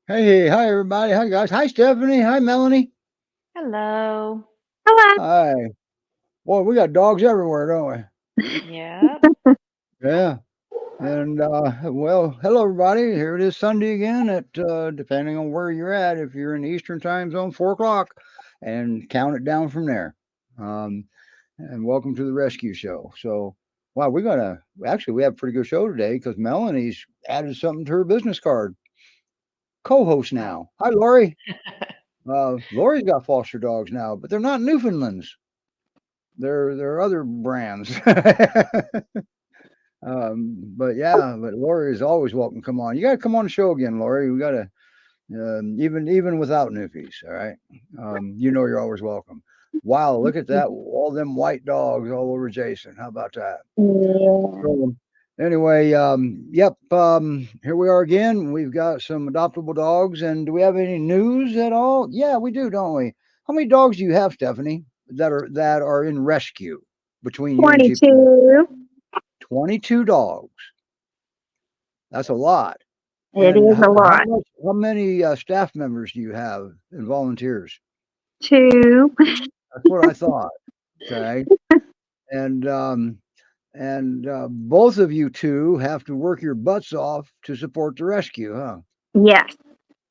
Hey, hi everybody. Hi guys. Hi Stephanie. Hi Melanie. Hello. Hello. Hi. Boy, we got dogs everywhere, don't Yep. we? Yeah. And well, hello everybody. Here it is Sunday again at depending on where you're at. If you're in the Eastern Time Zone, 4 o'clock, and count it down from there. Um, and welcome to the Rescue Show. So, wow, we have a pretty good show today because Melanie's added something to her business card. Co-host Oh. now. Hi, Lori. Lori's got foster dogs now, but they're not Newfoundlands. They're other brands. But yeah, but Lori is always welcome. Come on, you got to come on the show again, Lori. We got to even without newfies. All right, you're always welcome. Wow, look at that! All them white dogs all over Jason. How about that? Yeah. So anyway, yep. Here we are again. We've got some adoptable dogs, and do we have any news at all? Yeah, we do, don't we? How many dogs do you have, Stephanie, that are in rescue between you and GPS? 22. 22 dogs. That's a lot. It And is a how lot. much? How many staff members do you have and volunteers? 2. That's what I thought. Okay, and both of you two have to work your butts off to support the rescue, huh? Yes.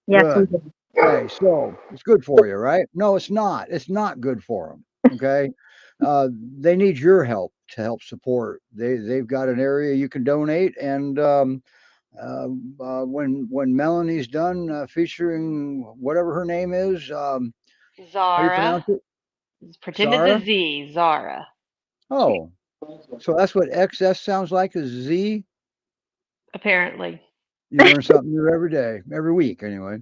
Yes, we Good. do. Okay, so it's good for you, right? No, it's not. It's not good for them. Okay, uh, they need your help to help support. They've got an area you can donate, and uh, when Melanie's done featuring whatever her name is, how do you Zara. pronounce it? Pretend it's Sarah. a Z. Zara. Oh, so that's what XS sounds like is Z. Apparently. You learn something new every day, every week, anyway.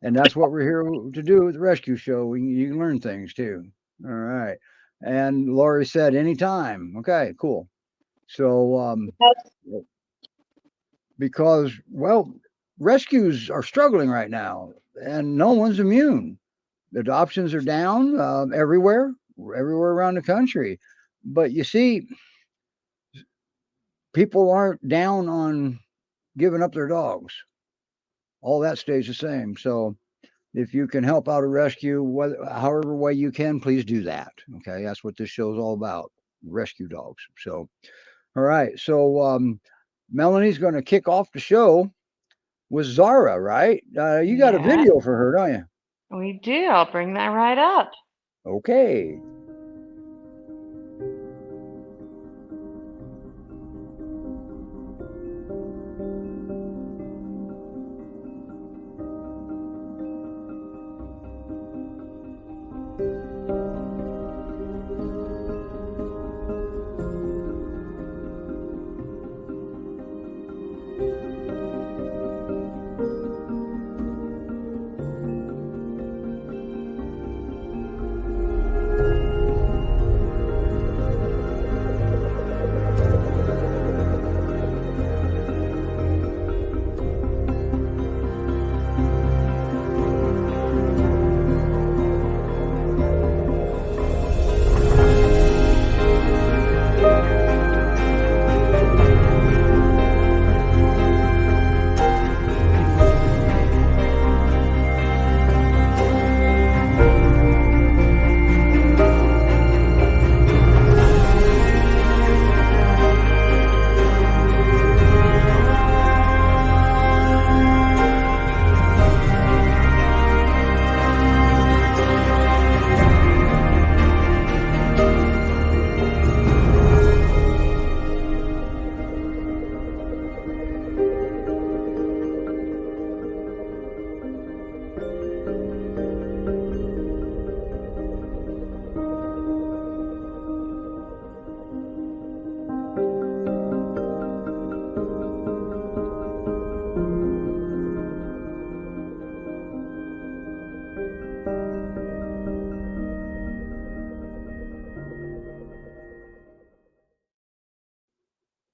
And that's what we're here to do with the rescue show. You can learn things too. All right. And Lori said anytime. Okay, cool. So, because, well, rescues are struggling right now and no one's immune. The adoptions are down everywhere around the country. But you see, people aren't down on giving up their dogs. All that stays the same. So, if you can help out a rescue, however way you can, please do that. Okay, that's what this show is all about: rescue dogs. So, all right. So, Melanie's going to kick off the show with Zara, right? You got a Yeah, video for her, don't you? we do. I'll bring that right up. Okay.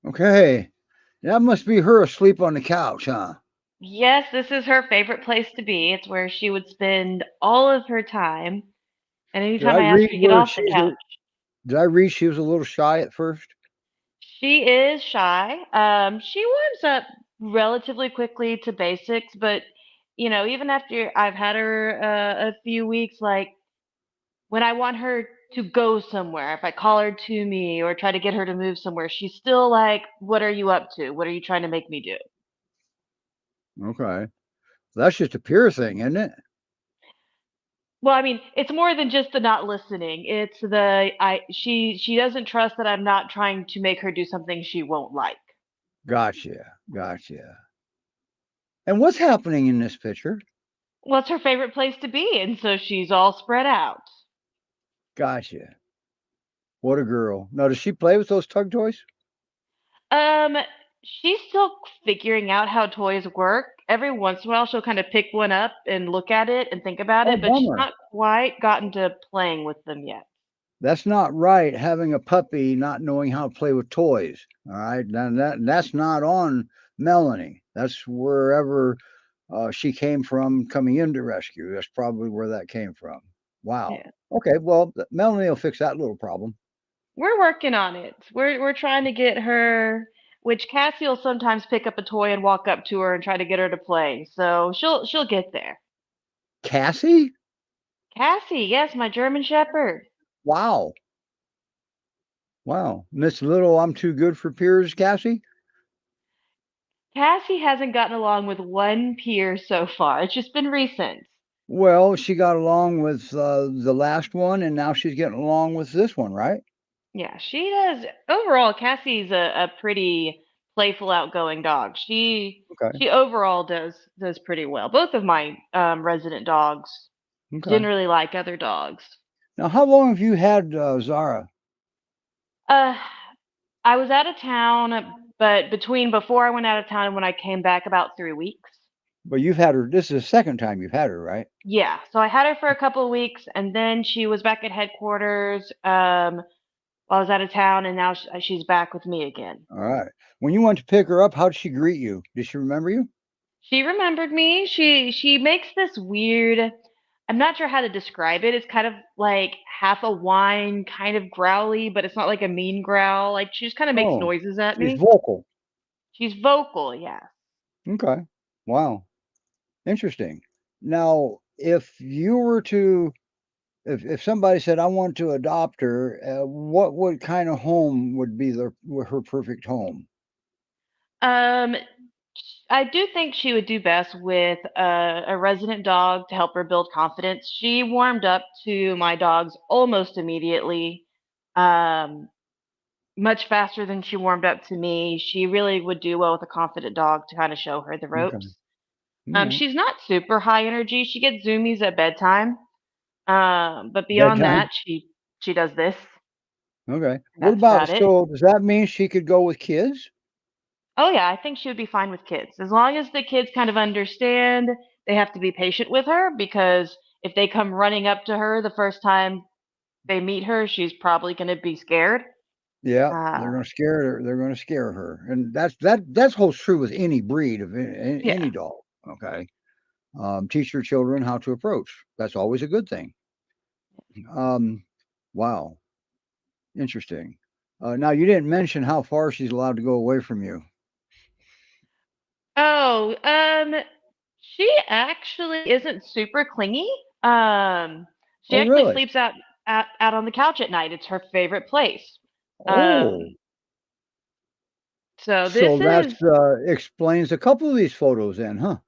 Okay. That must be her asleep on the couch, huh? Yes, this is her favorite place to be. It's where she would spend all of her time. And Did anytime I I ask read her to get where off the she's? couch, Did I read she was a little shy at first? she is shy. She warms up relatively quickly to basics, but even after I've had her a few weeks, like when I want her to go somewhere, if I call her to me or try to get her to move somewhere, she's still like, "What are you up to? What are you trying to make me do?" Okay. That's just a pure thing, isn't it? Well, I mean, it's more than just the not listening. It's she doesn't trust that I'm not trying to make her do something she won't like. Gotcha. Gotcha. And what's happening in this picture? Well, it's her favorite place to be, and so she's all spread out. Gotcha. What a girl. Now, does she play with those tug toys? Um, she's still figuring out how toys work. Every once in a while, she'll kind of pick one up and look at it and think about Oh, it, but she's bummer. not quite gotten to playing with them yet. That's not right, having a puppy not knowing how to play with toys. All right. Now that's not on Melanie. That's wherever she came from coming into rescue. That's probably where that came from. Wow. Yeah. Okay. Well, Melanie will fix that little problem. We're working on it. We're trying to get her, which Cassie will sometimes pick up a toy and walk up to her and try to get her to play. So she'll get there. Cassie? Cassie, yes, my German Shepherd. Wow. Wow. Miss Little, I'm too good for peers, Cassie? Cassie hasn't gotten along with one peer so far. It's just been recent. Well, she got along with the last one, and now she's getting along with this one, right? Yeah, she does. Overall, Cassie's a pretty playful, outgoing dog. Okay. She overall does pretty well. Both of my resident dogs Okay. generally like other dogs. Now, how long have you had Zara? Uh, I was out of town, but between before I went out of town and when I came back, about 3 weeks. But you've had her. This is the second time you've had her, right? Yeah, so I had her for a couple of weeks, and then she was back at headquarters while I was out of town, and now she's back with me again. All right. When you went to pick her up, how did she greet you? Did she remember you? She remembered me. She makes this weird. I'm not sure how to describe it. It's kind of like half a whine, kind of growly, but it's not like a mean growl. Like she just kind of makes Oh, noises at she's me. vocal. She's vocal, yeah. Okay. Wow. Interesting. Now, if you were to, if somebody said, "I want to adopt her," what kind of home would be her perfect home? Um, I do think she would do best with a resident dog to help her build confidence. She warmed up to my dogs almost immediately, um, much faster than she warmed up to me. She really would do well with a confident dog to kind of show her the Okay. ropes. All right. She's not super high energy. She gets zoomies at bedtime, but beyond Bedtime. that, she does this, Okay. and What that's about, about it. so does that mean she could go with kids? Oh yeah, I think she would be fine with kids. As long as the kids kind of understand they have to be patient with her because if they come running up to her the first time they meet her, she's probably going to be scared. Yeah, they're Uh, gonna scare her. They're gonna scare her, and that holds true with any breed of yeah. any dog. Okay, teach your children how to approach. That's always a good thing. Um, wow, interesting. Now you didn't mention how far she's allowed to go away from you. Oh, she actually isn't super clingy. She Oh, actually really? sleeps out on the couch at night. It's her favorite place. Oh, Um, so so this that is explains a couple of these photos, then, huh?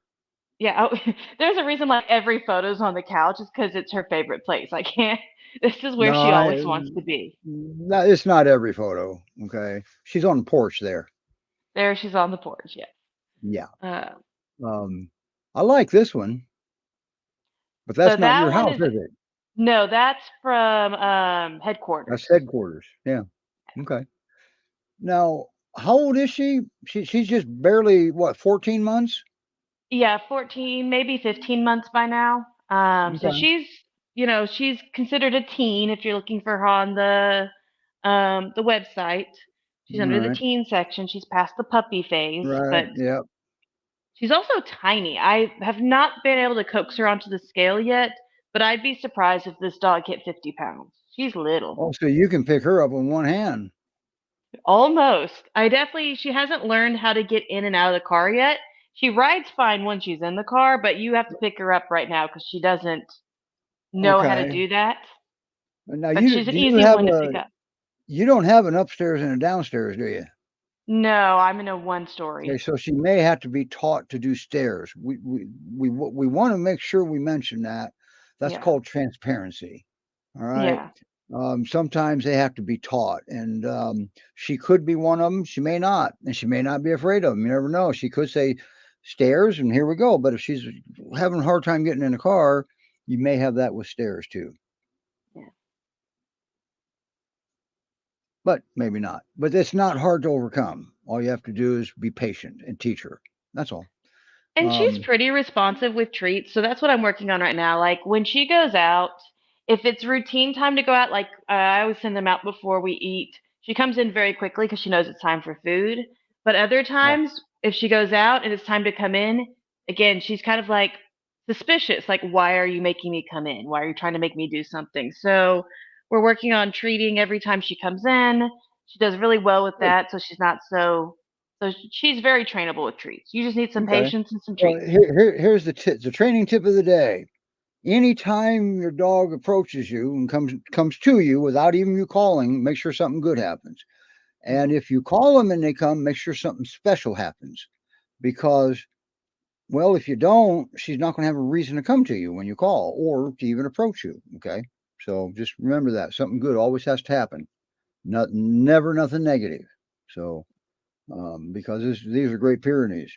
Yeah, oh, there's a reason like every photo's on the couch is because it's her favorite place. I can't. This is where No, she always wants to be. no, it's not every photo. Okay, she's on the porch there. There, she's on the porch. Yeah. Yeah. Uh, Um, I like this one, but so that's not that your one house, is is it? no, that's from That's headquarters. headquarters. Yeah. Okay. Now, how old is she? She's just barely what, 14 months? Yeah, 14, maybe 15 months by now. So Okay. she's considered a teen if you're looking for her on the website. She's All under the right. teen section. She's past the puppy phase, Right. but Yeah. she's also tiny. I have not been able to coax her onto the scale yet, but I'd be surprised if this dog hit 50 pounds. She's little. Oh, so you can pick her up in one hand. Almost. She hasn't learned how to get in and out of the car yet. She rides fine when she's in the car, but you have to pick her up right now because she doesn't know how to Okay. do that. Now But you she's an do you easy have one to pick a up. you don't have an upstairs and a downstairs, do you? No, I'm in a one Okay, story. so she may have to be taught to do stairs. We want to make sure we mention that. That's Yeah. called transparency. All right. Yeah. Sometimes they have to be taught, and she could be one of them. She may not, and she may not be afraid of them. You never know. She could say stairs, and here we go. But if she's having a hard time getting in a car, you may have that with stairs too. Yeah. But maybe not. But it's not hard to overcome. All you have to do is be patient and teach her. That's all. And she's Um, pretty responsive with treats, so that's what I'm working on right now. Like when she goes out, if it's routine time to go out, like I always send them out before we eat. She comes in very quickly because she knows it's time for food. But other oh, times, if she goes out and it's time to come in, again, she's kind of like suspicious. Like, why are you making me come in? Why are you trying to make me do something? So we're working on treating every time she comes in. She does really well with good. that, so she's not so she's very trainable with treats. You just need some Okay. patience and some Well, treats. here's the training tip of the day. Anytime your dog approaches you and comes to you without even you calling, make sure something good happens. And Mhm. if you call them and they come, make sure something special happens. Because, well, if you don't, she's not going to have a reason to come to you when you call or to even approach you. Okay. So just remember that something good always has to happen. Never nothing negative. So, because these are Great Pyrenees.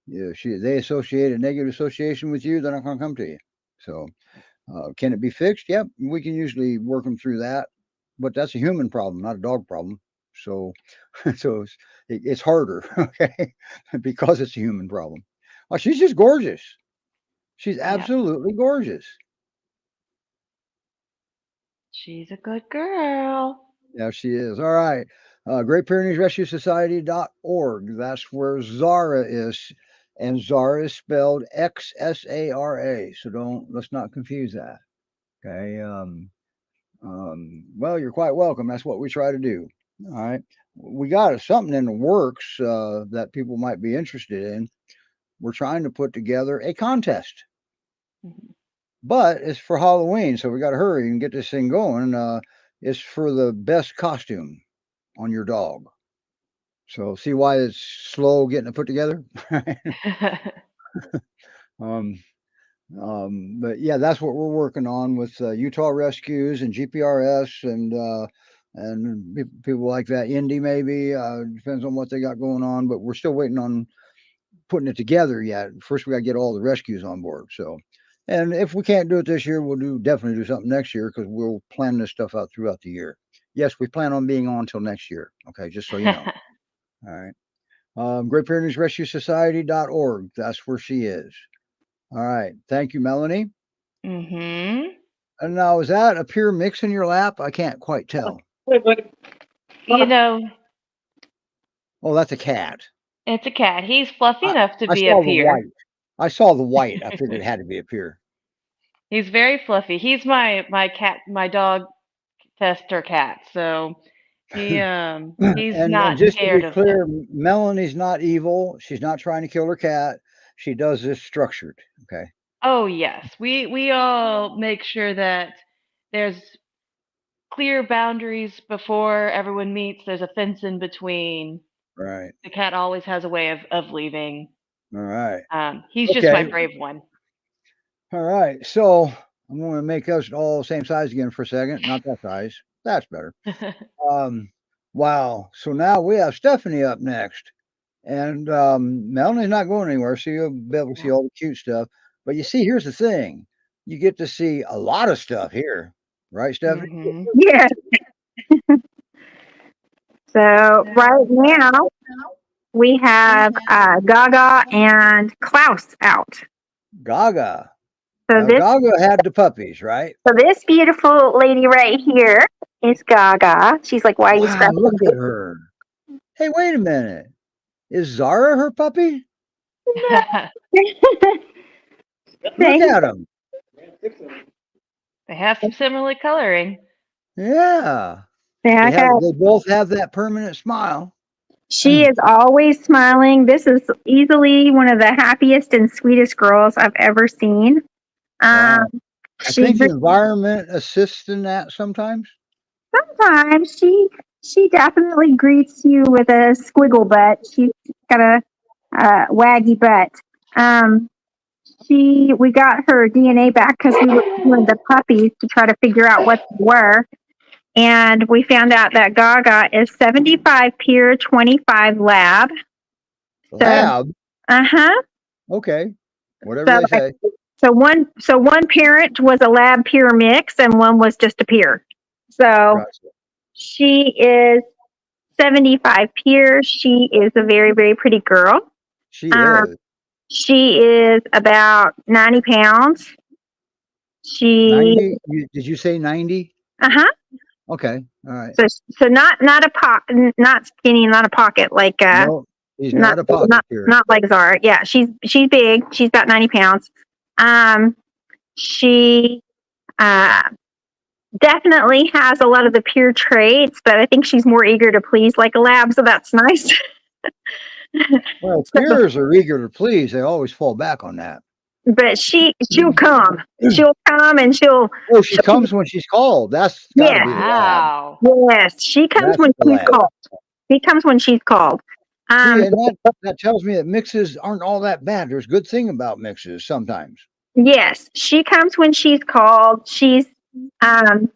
Yeah, they associate a negative association with you, they're not going to come to you. So, can it be fixed? Yep, we can usually work them through that, but that's a human problem, not a dog problem. So, so it's harder, okay, because it's a human problem. Oh, she's just gorgeous. She's Yep. absolutely gorgeous. She's a good girl. Yeah, she is. All right. Great Pyrenees Rescue Society.org. That's where Zara is. And Zara is spelled XSARA. So let's not confuse that. Okay. Well, you're quite welcome. That's what we try to do. All right. We got something in the works that people might be interested in. We're trying to put together a contest, Mhm. but it's for Halloween. So we got to hurry and get this thing going. It's for the best costume on your dog. So see why it's slow getting it put together? um, but yeah, that's what we're working on with Utah Rescues and GPRS and people like that. Indy maybe depends on what they got going on, but we're still waiting on putting it together yet. First, we got to get all the rescues on board. So, and if we can't do it this year, we'll definitely do something next year because we'll plan this stuff out throughout the year. Yes, we plan on being on till next year. Okay, just so you know. All right. Great Pyrenees Rescue Society.org. That's where she is. All right. Thank you, Melanie. Mhm. And now, is that a pure mix in your lap? I can't quite tell. You know, Oh, that's a cat. it's a cat. He's fluffy I, enough to I be a saw the peer. white. I saw the white. I figured it had to be a pure. He's very fluffy. He's my dog tester cat. So he's And not just to be scared of them. clear, Melanie's not evil. She's not trying to kill her cat. She does this structured. Okay. Oh yes. We all make sure that there's clear boundaries before everyone meets. There's a fence in between. Right. The cat always has a way of leaving. All right. He's just my Okay. brave one. All right. So I'm going to make us all the same size again for a second. Not that size. That's better. Um, wow. So now we have Stephanie up next. And Melanie's not going anywhere, so you'll be able to see No. all the cute stuff. But you see, here's the thing: you get to see a lot of stuff here, right, Stephanie? Mhm. Yes. So right now we have Gaga and Klaus out. Gaga. So Now, this Gaga had the puppies, right? so this beautiful lady right here is Gaga. She's like, why are you Wow, scratching look me? at her. Hey, wait a minute. Is Zara her puppy? Look Thank at them. They have some similar coloring. Yeah, you. they both have that permanent smile. She is always smiling. This is easily one of the happiest and sweetest girls I've ever seen. Wow. I She think the environment assists in that sometimes. sometimes she definitely greets you with a squiggle butt. She's got a waggy butt. Um, we got her DNA back because we were doing the puppies to try to figure out what they were, and we found out that Gaga is 75 pure, 25 lab. So, Lab. uh-huh. Okay. Whatever So they say. one parent was a lab pure mix and one was just a pure. So Gotcha. she is 75 pure. She is a very, very pretty girl. She Um, is. she is about 90 pounds. She 90. Did you say 90? uh-huh. Okay. All right. So not a not skinny, not a pocket like No, he's not not a pocket here. not like Zara. Yeah, she's big. She's about 90 pounds. She uh definitely has a lot of the pure traits, but I think she's more eager to please like a lab, so that's nice. Well, So, peers are eager to please. They always fall back on that. but she'll come. She'll come and Oh, she comes when she's called. That's got to yes, be the lab. Wow. yes, she comes That's when the she's lab. called. She comes when she's called. See, and that tells me that mixes aren't all that bad. There's good thing about mixes sometimes. Yes, she comes when she's called. She's um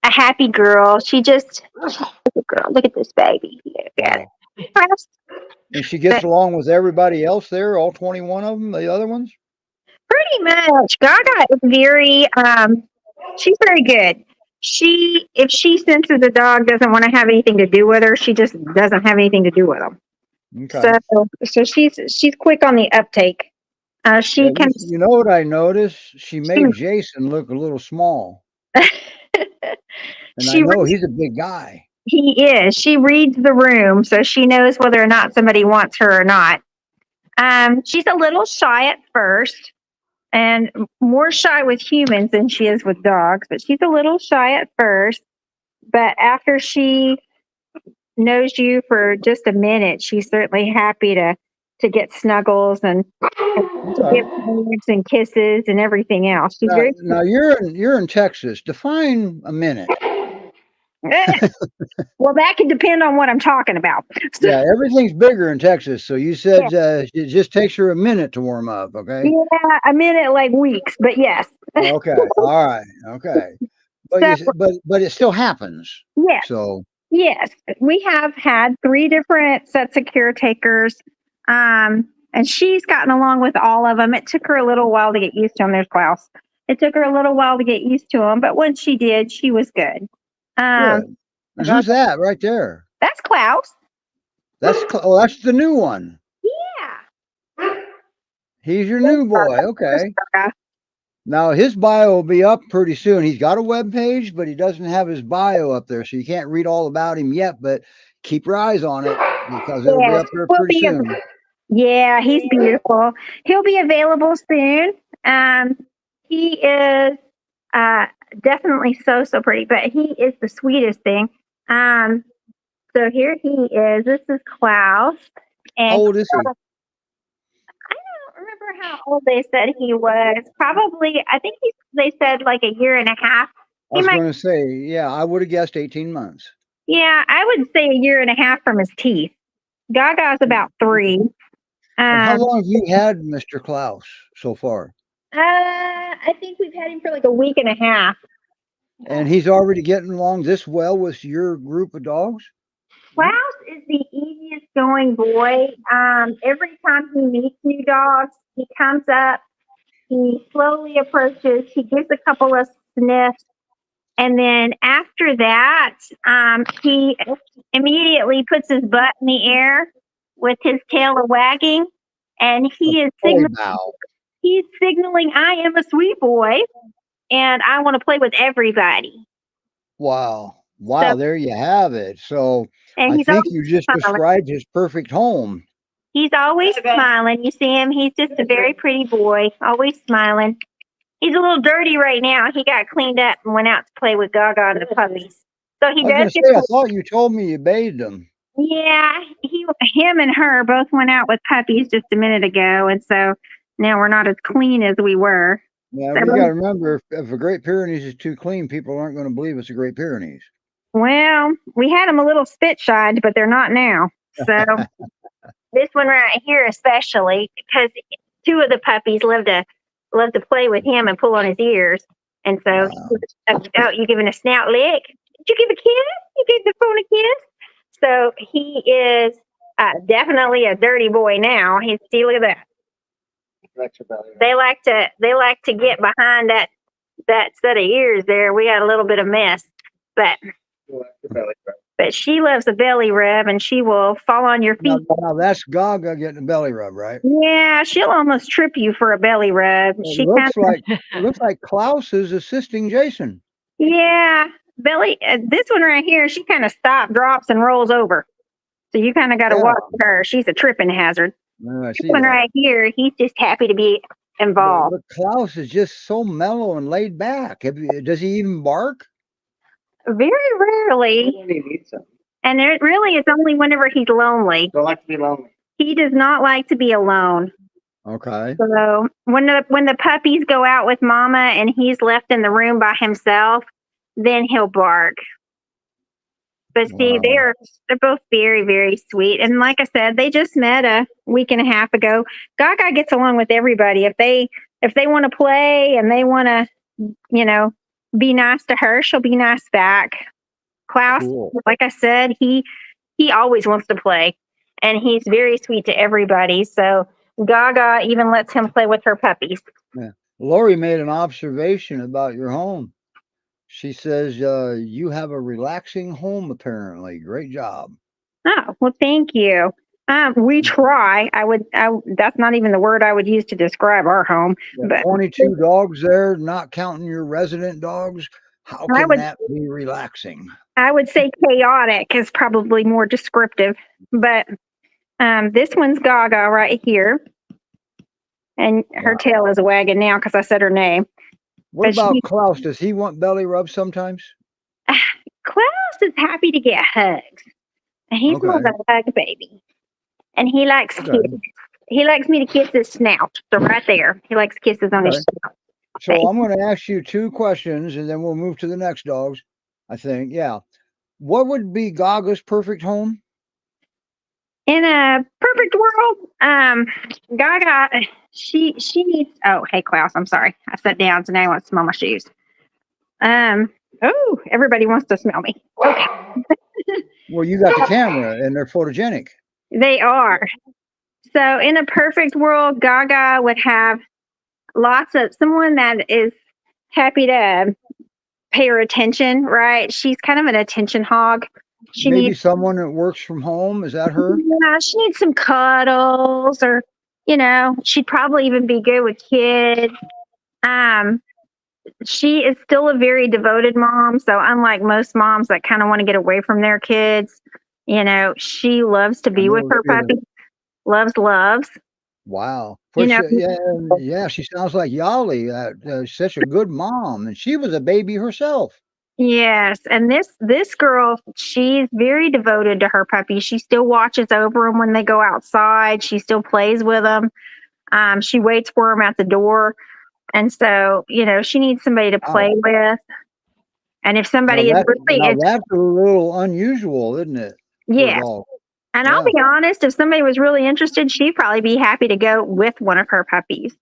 a happy girl. She's a good girl. Look at this baby. Yeah, Wow. And she gets along with everybody else there, all 21 of them, the other ones? pretty much. Gaga is very she's very good. If she senses a dog doesn't want to have anything to do with her, she just doesn't have anything to do with them. Okay. So she's quick on the uptake. Yeah, She can you know what I noticed? She she, made Jason look a little small. And I she know he's a big guy. he is. She reads the room, so she knows whether or not somebody wants her or not. She's a little shy at first, and more shy with humans than she is with dogs. But she's a little shy at first. But after she knows you for just a minute, she's certainly happy to get snuggles and to Okay. give hugs and kisses and everything else. She's very Now you're in Texas. Define a minute. well. That can depend on what I'm talking about. Yeah, everything's bigger in Texas. So you Yeah, said it just takes her a minute to warm up. Okay. yeah, a minute like weeks, but yes. Okay. All right. Okay. But So but it still happens. yes, So yes, we have had 3 different sets of caretakers, and she's gotten along with all of them. It took her a little while to get used to them. There's Klaus. It took her a little while to get used to them, but once she did, she was good. Um, good. And who's that right there? that's Klaus. That's the new one. Yeah. He's your new boy. Okay. Now his bio will be up pretty soon. He's got a web page, but he doesn't have his bio up there, so you can't read all about him yet. But keep your eyes on it because it'll be Yes, up there will pretty be. soon. Yeah, he's beautiful. He'll be available soon. He is uh, definitely so pretty, but he is the sweetest thing. Um, so here he is. This is Klaus, How and old is he? I don't remember how old they said he was. Probably, I think they said like a year and a half. I He was might, going to say, yeah, I would have guessed 18 months. yeah, I would say a year and a half from his teeth. Gaga's about 3. And how Um, long have you had Mr. Klaus so far? I think we've had him for like a week and a half. And he's already getting along this well with your group of dogs? Klaus is the easiest going boy. Every time he meets new dogs, he comes up, he slowly approaches, he gives a couple of sniffs, and then after that, he immediately puts his butt in the air with his tail a wagging, and Play bow. he's signaling, "I am a sweet boy, and I want to play with everybody." Wow. So, Wow, there you have it. So and I think you just described his perfect home. he's always smiling. You see him; he's just a very pretty boy, always smiling. He's a little dirty right now. He got cleaned up and went out to play with Gaga and the puppies. So he I was going does to get say, I to, thought you told me you bathed him. Yeah, him and her both went out with puppies just a minute ago, and so now we're not as clean as we were. Yeah, So, but you got to remember, if a Great Pyrenees is too clean, people aren't going to believe it's a Great Pyrenees. well, we had them a little spit shied, but they're not now. So this one right here, especially because two of the puppies love to play with him and pull on his ears, and so Wow. oh, you giving a snout lick? Did you give a kiss? You gave the phone a kiss? So he is definitely a dirty boy now. He's see, look at that. They like to get behind that set of ears there. We got a little bit of mess, but she loves a belly rub, and she will fall on your feet. Now that's Gaga getting a belly rub, right? Yeah, she'll almost trip you for a belly rub. It looks like Klaus is assisting Jason. Yeah, belly. This one right here, she kind of stops, drops, and rolls over. So you kind of got to watch her. She's a tripping hazard. I see This one that. right here, he's just happy to be involved. But Klaus is just so mellow and laid back. Does he even bark? Very rarely. When he needs something. And it really is only whenever he's lonely. Don't like to be lonely. He does not like to be alone. Okay. So when the puppies go out with mama and he's left in the room by himself, then he'll bark. But see, Wow. they're both very, very sweet. And like I said, they just met a week and a half ago. Gaga gets along with everybody. If they want to play and they want to, be nice to her, she'll be nice back. Klaus, Cool. like I said, he always wants to play, and he's very sweet to everybody. So Gaga even lets him play with her puppies. Yeah. Lori made an observation about your home. She says you have a relaxing home, apparently. Great job. Oh, well, thank you. We try. That's not even the word I would use to describe our home. But 22 dogs there, not counting your resident dogs. How can that be relaxing? I would say chaotic is probably more descriptive. But this one's Gaga right here. And her tail is wagging now because I said her name. What about Klaus? Does he want belly rubs sometimes? Klaus is happy to get hugs. And he's more of a hug baby. And he likes kisses. He likes me to kiss his snout. So right there, he likes kisses on his snout. So I'm going to ask you 2 questions, and then we'll move to the next dogs, I think. Yeah. What would be Gaga's perfect home? In a perfect world, Gaga, she needs. Oh, hey Klaus, I'm sorry. I sat down, so now I want to smell my shoes. Oh, everybody wants to smell me. Okay. Well, you got the camera, and they're photogenic. They are. So in a perfect world, Gaga would have lots of someone that is happy to pay her attention, right? She's kind of an attention hog. She Maybe needs someone that works from home. Is that her? Yeah, she needs some cuddles, or she'd probably even be good with kids. She is still a very devoted mom. So unlike most moms that kind of want to get away from their kids, she loves to be with her puppy. Loves. Wow. Yeah, she sounds like Yali. Such a good mom, and she was a baby herself. Yes, and this girl, she's very devoted to her puppy. She still watches over them when they go outside. She still plays with them. She waits for them at the door, and so she needs somebody to play with. And if somebody is really that's a little unusual, isn't it? Yeah. And I'll be honest, if somebody was really interested, she'd probably be happy to go with one of her puppies.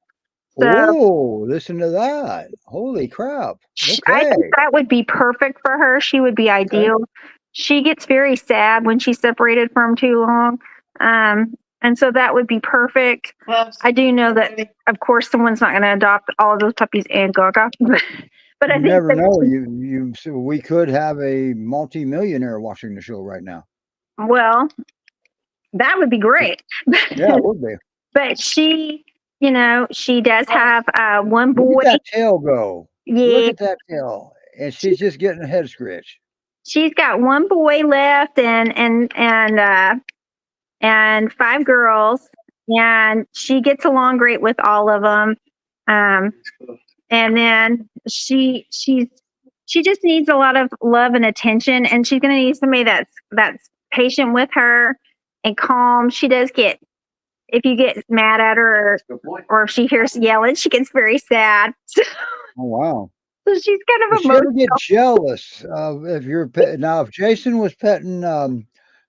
So, listen to that. Holy crap. Okay. I think that would be perfect for her. She would be ideal. She gets very sad when she's separated from too long. And so that would be perfect. I do know that, of course, someone's not going to adopt all of those puppies and Gaga. But I think never know. We could have a multi-millionaire watching the show right now. Well, that would be great. Yeah, it would be. But she, she does have one boy. Look at that tail go. Yeah. Look at that tail. And she's just getting a head scratch. She's got one boy left and 5 girls. And she gets along great with all of them. And then she just needs a lot of love and attention, and she's going to need somebody that's patient with her and calm. She does get, if you get mad at her or if she hears yelling, she gets very sad. Oh, wow. So she's kind Does of she ever emotional. get jealous if you're pet? Now, if Jason was petting, Yeah,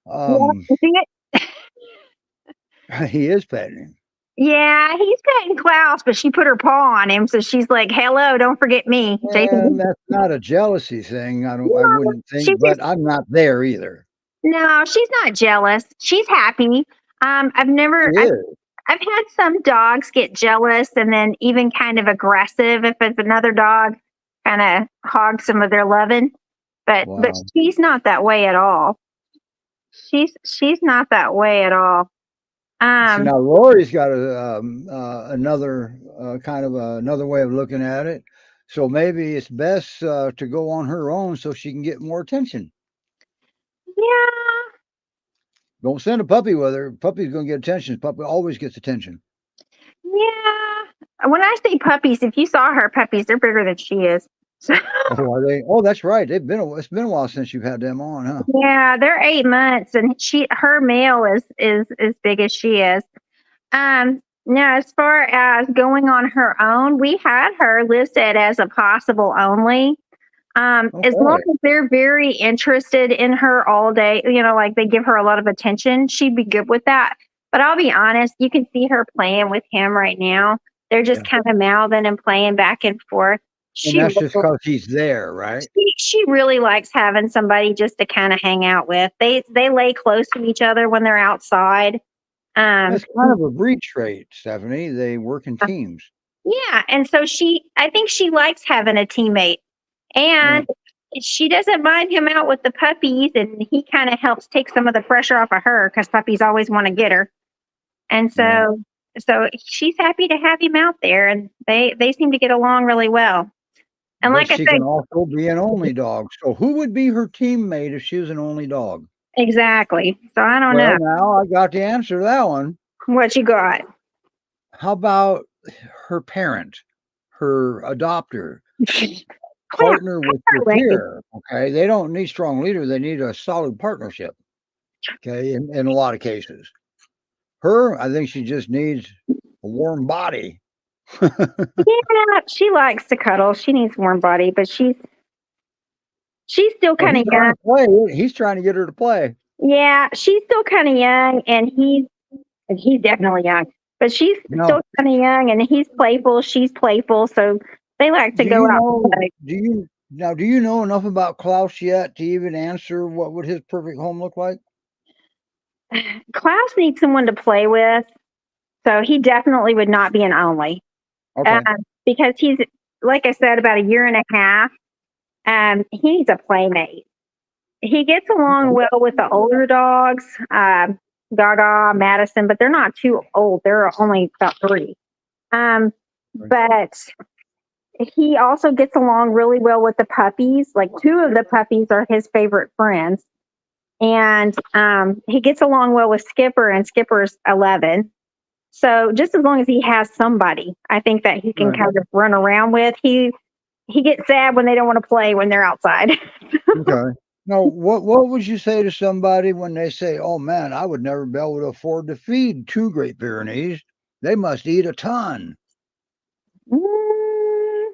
you see it? he is petting him. Yeah, he's petting Klaus, but she put her paw on him, so she's like, "Hello, don't forget me, Jason." And that's not a jealousy thing. I wouldn't She's think, just but I'm not there either. no, she's not jealous. She's happy. I've She never, is. I've had some dogs get jealous and then even kind of aggressive if it's another dog kind of hogs some of their loving. But Wow. she's not that way at all. She's not that way at all. See, now Lori's got another kind of another way of looking at it. So maybe it's best to go on her own so she can get more attention. Yeah, Don't send a puppy with her. Puppy's going to get attention. Puppy always gets attention. yeah. When I say puppies, if you saw her puppies, they're bigger than she is. So, Oh, are they? Oh, that's right. It's been a while since you've had them on, huh? yeah, they're 8 months, and her male is as big as she is. Now, as far as going on her own, we had her listed as a possible only. As long Okay. as they're very interested in her all day, like they give her a lot of attention, she'd be good with that. But I'll be honest, you can see her playing with him right now. They're just Yeah. kind of mouthing and playing back and forth. And that's just because he's there, right? She really likes having somebody just to kind of hang out with. They lay close to each other when they're outside. That's kind of a breed trait, Stephanie. They work in teams. Yeah, and so I think she likes having a teammate. And she doesn't mind him out with the puppies, and he kind of helps take some of the pressure off of her because puppies always want to get her. And so she's happy to have him out there, and they seem to get along really well. And But like I she said, can also be an only dog. So who would be her teammate if she was an only dog? exactly. So I don't Well, know now I got the answer to that one. what you got. How about her parent, her adopter, Quite partner with your lady. peer? Okay, they don't need strong leader; they need a solid partnership. Okay, in a lot of cases, her, I think she just needs a warm body. Yeah, she likes to cuddle. She needs warm body, but she's still Well, kind of he's trying young. to play. He's trying to get her to play. Yeah, she's still kind of young, and he's definitely young, but she's No, still kind of young, and he's playful. She's playful, so they like to do go you out and know? play. Do you know enough about Klaus yet to even answer what would his perfect home look like? Klaus needs someone to play with, so he definitely would not be an only, um, Okay. because he's, like I said, about a year and a half. He needs a playmate. He gets along well with the older dogs, Gaga, Madison, but they're not too old. They're only about 3. But he also gets along really well with the puppies. Like 2 of the puppies are his favorite friends. And he gets along well with Skipper, and Skipper's 11. So just as long as he has somebody, I think that he can Right. kind of run around with. He gets sad when they don't want to play when they're outside. Okay. Now, what would you say to somebody when they say, "Oh man, I would never be able to afford to feed 2 Great Pyrenees. They must eat a ton." Mm,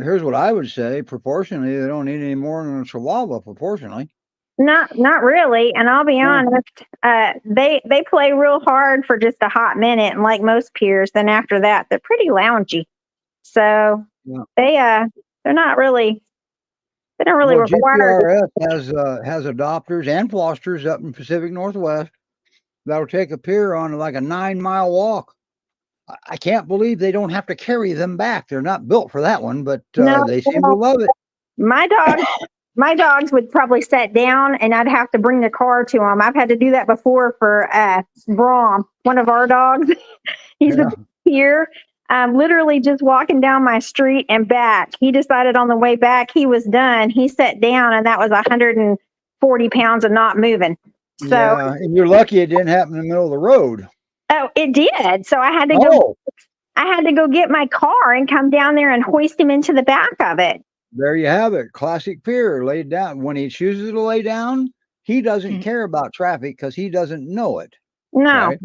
Here's what I would say: proportionally, they don't eat any more than a Chihuahua. Proportionally. not really. And I'll be Yeah. honest, they play real hard for just a hot minute, and like most peers, then after that they're pretty loungy. So Yeah. they're not really they don't really Well, require. GPRS has adopters and fosters up in Pacific Northwest that'll take a peer on like a 9-mile walk. I can't believe they don't have to carry them back. They're not built for that one, but No, they seem to love it. my dogs would probably sit down, and I'd have to bring the car to them. I've had to do that before for Brom, one of our dogs. He's Yeah. here. Literally just walking down my street and back. He decided on the way back he was done. He sat down, and that was 140 pounds of not moving. So, Yeah, and you're lucky it didn't happen in the middle of the road. oh, it did. So I had to Oh, go get my car and come down there and hoist him into the back of it. there you have it. Classic peer laid down. When he chooses to lay down, he doesn't care about traffic because he doesn't know it. No. Right?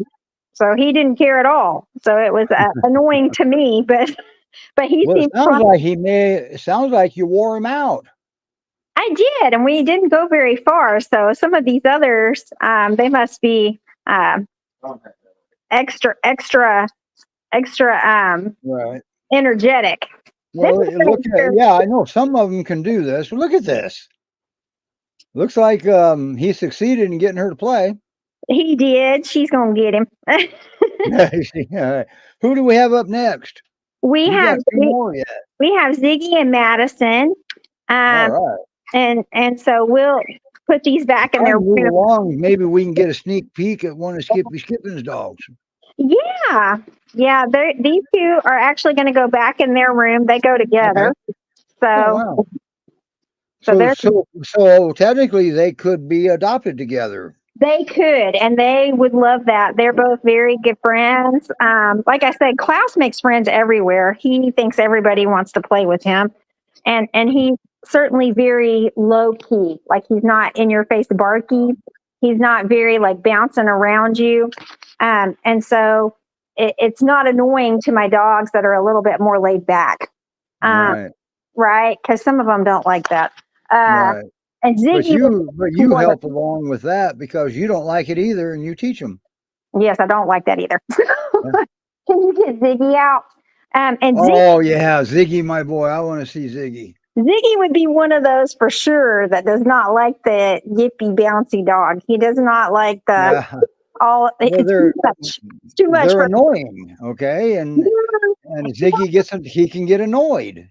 So he didn't care at all. So it was annoying to me, but he Well, it seemed sounds fine. like it sounds like you wore him out. I did, and we didn't go very far. So some of these others, they must be extra Right. energetic. Well, This is look at, yeah, I know some of them can do this. Look at this. Looks like he succeeded in getting her to play. He did. She's gonna get him. Who do we have up next? we You have got two more yet. we have Ziggy and Madison, All right. and so we'll put these back in I'll their move room. along. Maybe we can get a sneak peek at one of Skippy Skippins' dogs. Yeah, yeah. These two are actually going to go back in their room. They go together. Okay. So, Oh, wow. So technically they could be adopted together. they could, and they would love that. They're both very good friends. Like I said, Klaus makes friends everywhere. He thinks everybody wants to play with him, and he's certainly very low key. Like he's not in your face barky. He's not very like bouncing around you, and so it's not annoying to my dogs that are a little bit more laid back. Right. Right? Because some of them don't like that. Right. And Ziggy, But you help along with that because you don't like it either, and you teach them. yes, I don't like that either. Can you get Ziggy out? And Oh yeah, Ziggy, my boy, I want to see Ziggy. Ziggy would be one of those for sure that does not like the yippy bouncy dog. He does not like the all. Well, It's too much. It's too much. They're annoying, okay, and Ziggy he can get annoyed.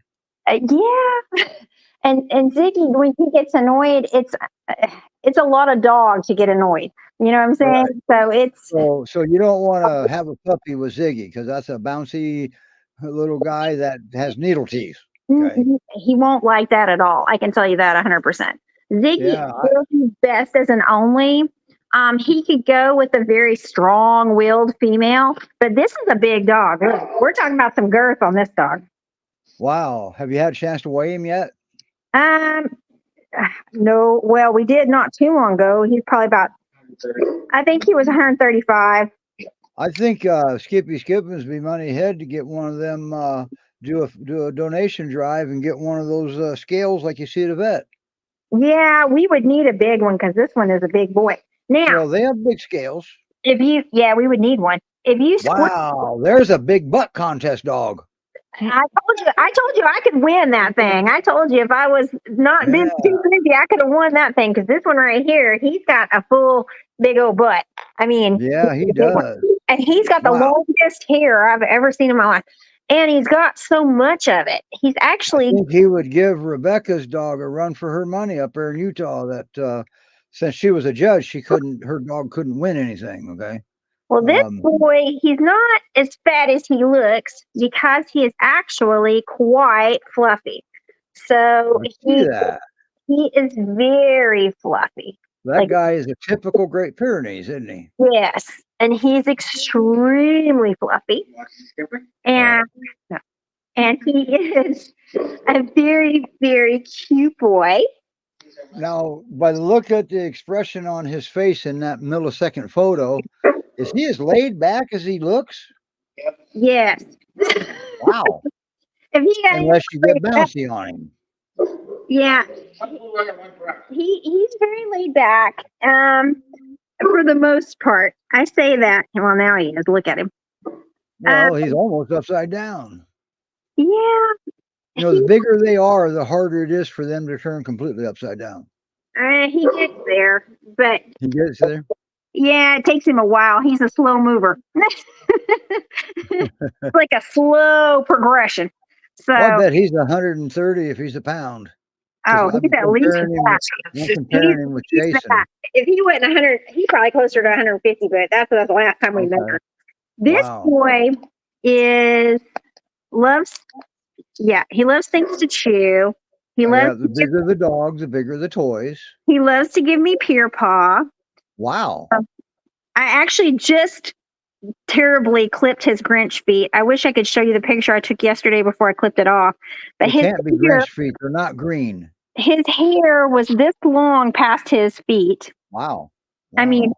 Yeah. And Ziggy, when he gets annoyed, it's a lot of dog to get annoyed. You know what I'm saying? Right. So it's so you don't want to have a puppy with Ziggy because that's a bouncy little guy that has needle teeth. Okay. he won't like that at all. I can tell you that 100%. Ziggy will be best as an only. He could go with a very strong-willed female, but this is a big dog. We're talking about some girth on this dog. Wow. Have you had a chance to weigh him yet? No. Well, we did not too long ago. He's probably about, I think he was 135. I think Skippy Skippins be money ahead to get one of them, do a donation drive and get one of those scales like you see at a vet. Yeah, we would need a big one because this one is a big boy. Now, well, they have big scales. We would need one. If you wow, there's a big butt contest dog. I told you I could win that thing. I told you if I was not too busy, I could have won that thing because this one right here, he's got a full big old butt. I mean, yeah, he does. And he's got the longest hair I've ever seen in my life. And he's got so much of it. He's actually. I think he would give Rebecca's dog a run for her money up there in Utah. That since she was a judge, her dog couldn't win anything. Okay. Well, this boy, he's not as fat as he looks because he is actually quite fluffy. So he is very fluffy. That guy is a typical Great Pyrenees, isn't he? Yes, and he's extremely fluffy. And he is a very, very cute boy. Now, by the look at the expression on his face in that millisecond photo, is he as laid back as he looks? Yes. Wow. Unless you get bouncy on him. Yeah. He's very laid back. For the most part. I say that. Well, now he is. Look at him. Well, he's almost upside down. Yeah. You know, the bigger they are, the harder it is for them to turn completely upside down. He gets there, but he gets there. Yeah, it takes him a while. He's a slow mover. It's like a slow progression. So I bet he's 130 if he's a pound. Oh, he's at least that. Comparing him with Jason. If he went 100, he's probably closer to 150, but that's the last time we measured. This boy he loves things to chew. He loves the bigger the dogs, the bigger the toys. He loves to give me peer paw. Wow. I actually just terribly clipped his Grinch feet. I wish I could show you the picture I took yesterday before I clipped it off. But it can't be Grinch feet. They're not green. His hair was this long past his feet. Wow. I mean, Wow.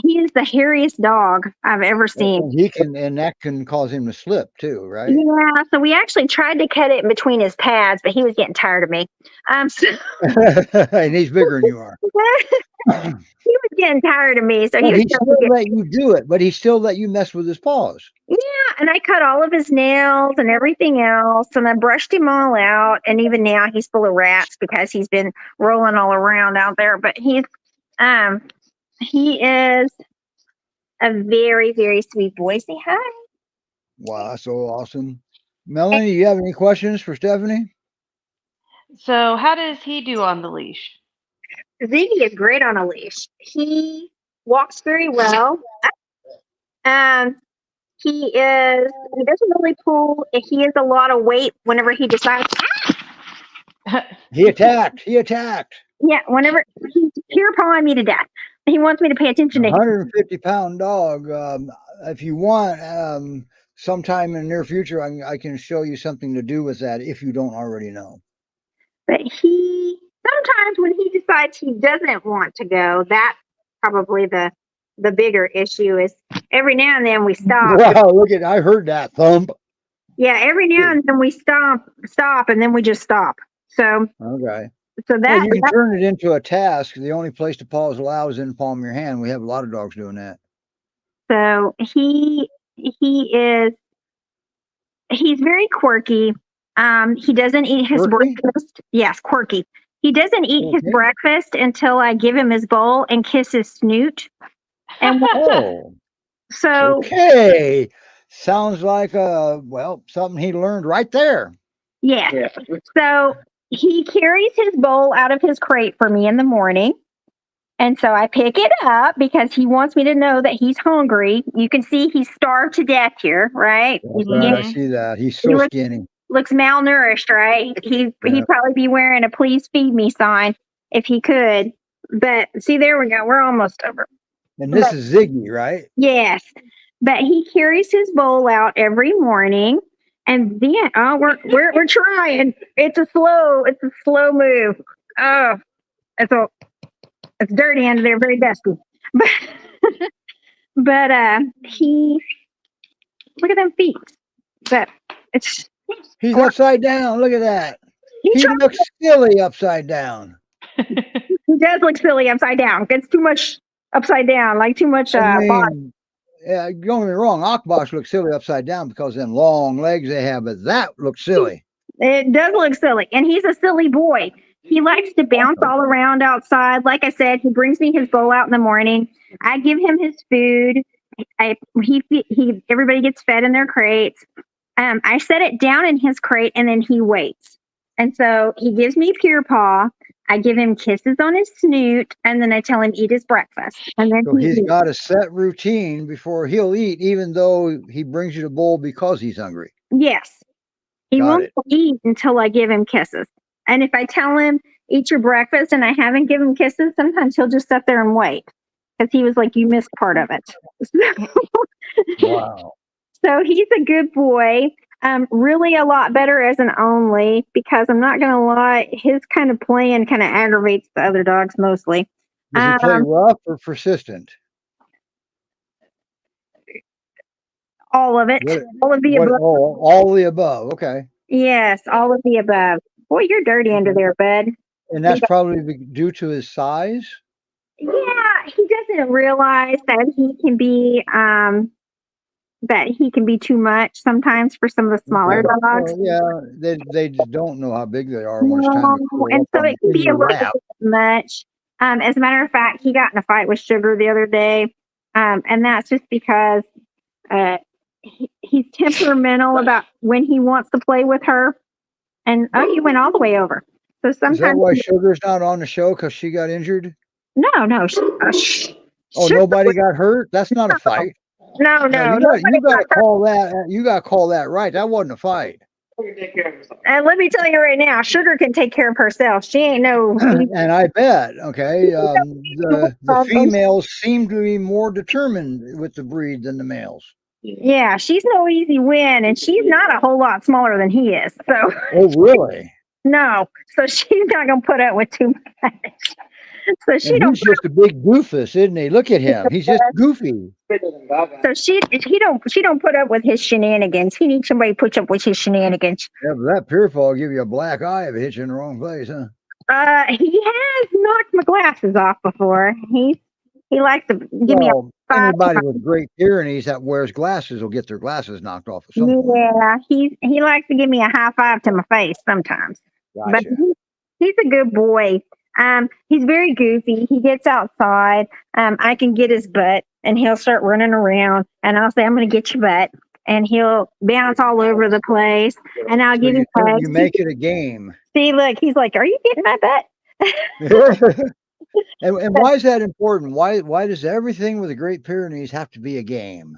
he is the hairiest dog I've ever seen. And he can, and that can cause him to slip too, right? Yeah, so we actually tried to cut it in between his pads, but he was getting tired of me. So And he's bigger than you are. he was getting tired of me, so he But was he trying still to get, let you do it. But he still let you mess with his paws. yeah, and I cut all of his nails and everything else, and I brushed him all out. And even now, he's full of rats because he's been rolling all around out there. But he is a very, very sweet boy. Say hi. Wow, that's so awesome. Melanie, you have any questions for Stefanie? So, how does he do on the leash? Ziggy is great on a leash. He walks very well. Um, he doesn't really pull. He has a lot of weight whenever he decides. He attacked. He attacked. Yeah, whenever he's pure pawing me to death. He wants me to pay attention to him. 150-pound dog. If you want, sometime in the near future, I can show you something to do with that if you don't already know. But he sometimes when he decides he doesn't want to go, that's probably the bigger issue is every now and then we stop. Wow, look at, I heard that thump. Yeah, every now and then we stop, and then we just stop. So Okay. so Yeah, that you can turn it into a task. The only place to paw is allowed is in the palm of your hand. We have a lot of dogs doing that. so he's very quirky. He doesn't eat his Quirky? breakfast. Yes, quirky. He doesn't eat his Okay. breakfast until I give him his bowl and kiss his snoot. And Oh, so okay. Sounds like something he learned right there. yes. Yeah. So he carries his bowl out of his crate for me in the morning. And so I pick it up because he wants me to know that he's hungry. You can see he's starved to death here, right? That's right. I see that. He's so skinny. Looks malnourished, right? He'd probably be wearing a "Please feed me" sign if he could. But see, there we go. We're almost over. And this is Ziggy, right? Yes, but he carries his bowl out every morning, and then we're trying. It's a slow move. Oh, it's dirty under there, very dusty. But he look at them feet. But he's upside down. Look at that. He looks silly upside down. He does look silly upside down. It's too much upside down, like too much body. Yeah, don't get me wrong. Akbox looks silly upside down because of them long legs they have, but that looks silly. It does look silly, and he's a silly boy. He likes to bounce all around outside. Like I said, he brings me his bowl out in the morning. I give him his food. Everybody gets fed in their crates. I set it down in his crate, and then he waits. And so he gives me pure paw. I give him kisses on his snoot, and then I tell him eat his breakfast. And then so he's got a set routine before he'll eat, even though he brings you the bowl because he's hungry. Yes. He won't eat until I give him kisses. And if I tell him, eat your breakfast, and I haven't given him kisses, sometimes he'll just sit there and wait. Because he was like, you missed part of it. Wow. So he's a good boy. Really a lot better as an only, because I'm not going to lie, his kind of playing kind of aggravates the other dogs mostly. Does he play rough or persistent? All of it. All of the above. All of the above. Okay. Yes, all of the above. Boy, you're dirty under there, bud. And that's probably due to his size? Yeah, he doesn't realize that he can be too much sometimes for some of the smaller dogs. Yeah, they just don't know how big they are when it's time to and so it can be a little bit much. As a matter of fact, he got in a fight with Sugar the other day, and that's just because he's temperamental about when he wants to play with her. And he went all the way over. So sometimes. Is that why Sugar's not on the show because she got injured? No. Nobody got hurt. That's not a fight. No. You got to call that. You got to call that right. That wasn't a fight. And let me tell you right now, Sugar can take care of herself. She ain't no. And I bet. Okay, the females seem to be more determined with the breed than the males. Yeah, she's no easy win, and she's not a whole lot smaller than he is. So. Oh, really? No, so she's not gonna put up with too much. So she And don't. he's just a big doofus, isn't he? Look at him. He's just goofy. So she don't put up with his shenanigans. He needs somebody who puts up with his shenanigans. Yeah, but that pure fall will give you a black eye if it hits you in the wrong place, huh? He has knocked my glasses off before. He likes to give me a Well, five. anybody with Great Pyrenees that wears glasses will get their glasses knocked off at some point. Yeah, he likes to give me a high five to my face sometimes. But Gotcha. he's a good boy. He's very goofy. He gets outside. I can get his butt, and he'll start running around. And I'll say, "I'm going to get your butt," and he'll bounce all over the place. And I'll So give him hugs. you make it a game. See, look, he's like, "Are you getting my butt?" And why is that important? Why does everything with the Great Pyrenees have to be a game?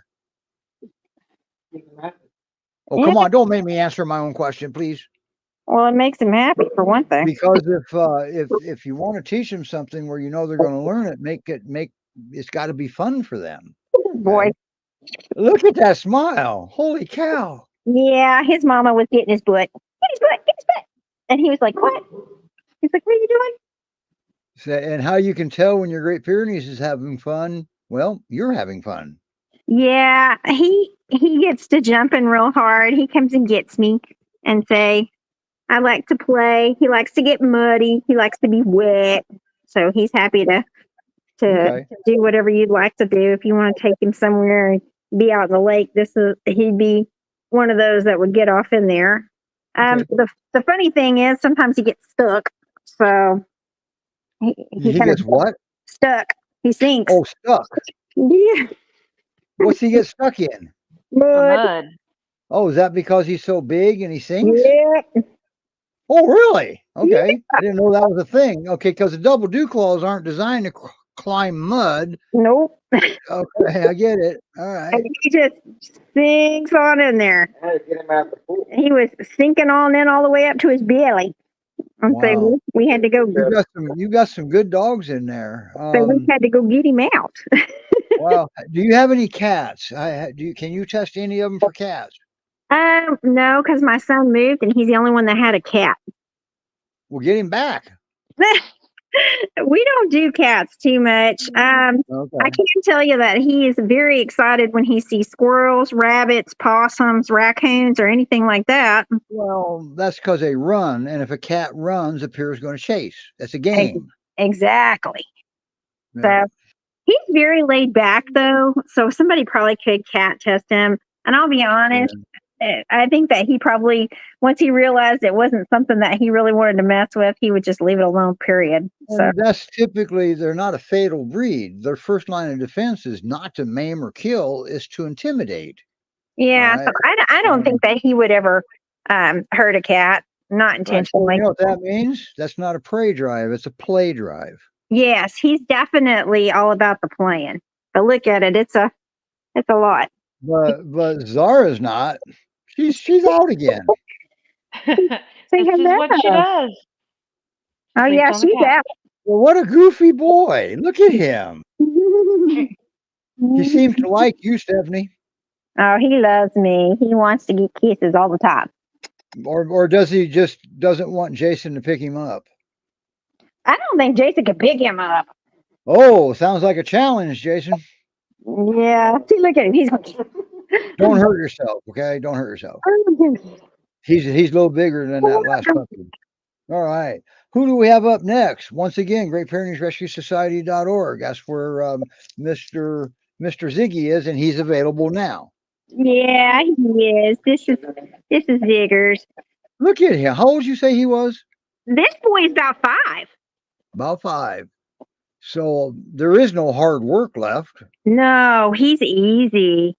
Oh, come on, don't make me answer my own question, please. Well, it makes him happy for one thing. Because if you want to teach them something where you know they're going to learn it, it's got to be fun for them. Boy, Okay? Look at that smile! Holy cow! yeah, his mama was getting his butt. Get his butt, get his butt. And he was like, "What?" He's like, "What are you doing?" So, and how you can tell when your Great Pyrenees is having fun? Well, you're having fun. Yeah, he gets to jumping real hard. He comes and gets me and say, "I like to play." He likes to get muddy. He likes to be wet. So he's happy to Okay. do whatever you'd like to do. If you want to take him somewhere and be out in the lake, he'd be one of those that would get off in there. Okay. The funny thing is sometimes he gets stuck. So he He kind gets of what? stuck. He sinks. Oh, stuck. Yeah. What's he get stuck in? The Mud. mud. Oh, is that because he's so big and he sinks? Yeah. Oh, really? Okay. I didn't know that was a thing. Okay, because the double dew claws aren't designed to climb mud. Nope. Okay, I get it. All right. And he just sinks on in there. He was sinking on in all the way up to his belly. And so Wow. we had to go. You got some good dogs in there. So we had to go get him out. Wow. Do you have any cats? Can you test any of them for cats? No, because my son moved and he's the only one that had a cat. We'll get him back. We don't do cats too much. I Okay. can tell you that he is very excited when he sees squirrels, rabbits, possums, raccoons, or anything like that. Well, that's because they run, and if a cat runs, a deer is going to chase. That's a game. Exactly. Yeah. So he's very laid back, though. So somebody probably could cat test him. And I'll be honest, I think that he probably, once he realized it wasn't something that he really wanted to mess with, he would just leave it alone, period. So And that's typically, they're not a fatal breed. Their first line of defense is not to maim or kill, is to intimidate. yeah, All so I don't think that he would ever hurt a cat, not Right. intentionally. You know what that means? That's not a prey drive, it's a play drive. Yes, he's definitely all about the playing. But look at it, it's a lot. But Zara's not. She's out again. This Say is what she hello. does. Oh Sleeps yeah, on the she's couch. out. Well, what a goofy boy. Look at him. He seems to like you, Stephanie. Oh, he loves me. He wants to get kisses all the time. Or does he just doesn't want Jason to pick him up? I don't think Jason could pick him up. Oh, sounds like a challenge, Jason. Yeah. See, look at him. He's Don't hurt yourself, okay? Don't hurt yourself. He's a little bigger than that last puppy. All right. Who do we have up next? Once again, Great Pyrenees Rescue Society.org. That's where Mr. Ziggy is, and he's available now. Yeah, he is. This is Ziggers. Look at him. How old did you say he was? This boy's about 5. About 5. So there is no hard work left. No, he's easy.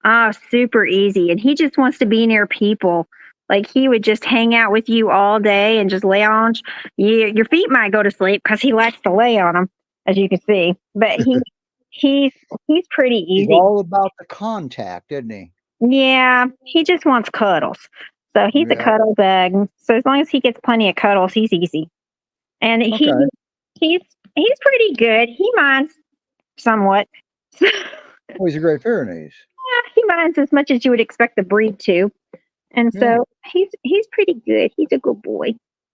Oh, super easy. And he just wants to be near people. Like he would just hang out with you all day and just lay on. Your feet might go to sleep because he likes to lay on them, as you can see. But he's pretty easy. He's all about the contact, isn't he? Yeah, he just wants cuddles. So he's a cuddle bug. So as long as he gets plenty of cuddles, he's easy. And he's pretty good. He minds somewhat. Oh, he's a Great Pyrenees. Yeah, he minds as much as you would expect the breed to. And so he's pretty good. He's a good boy.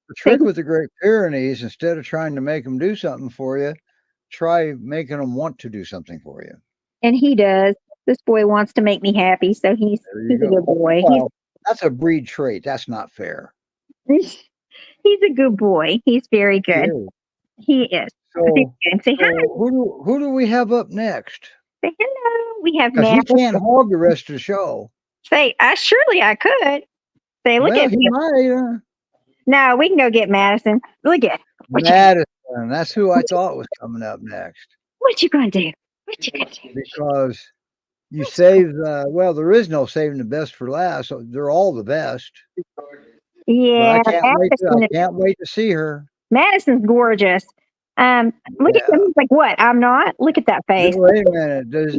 The trick with the Great Pyrenees, instead of trying to make them do something for you, try making them want to do something for you. And he does. This boy wants to make me happy, so he's There you a good go. boy. Well, that's a breed trait. That's not fair. He's a good boy. He's very good. Yeah. He is. So, Say hi. who do we have up next? Say hello. We have Because he Matt. can't hog the rest of the show. Say, surely I could. Say, look Well, at he me. might. No, we can go get Madison. Look at Madison. That's who I thought was coming up next. what you gonna do? What you gonna do? Because you save. Well, there is no saving the best for last. So they're all the best. Yeah, But I can't wait to see her. Madison's gorgeous. Look at him. He's like, what? I'm not. Look at that face. Wait a minute. Does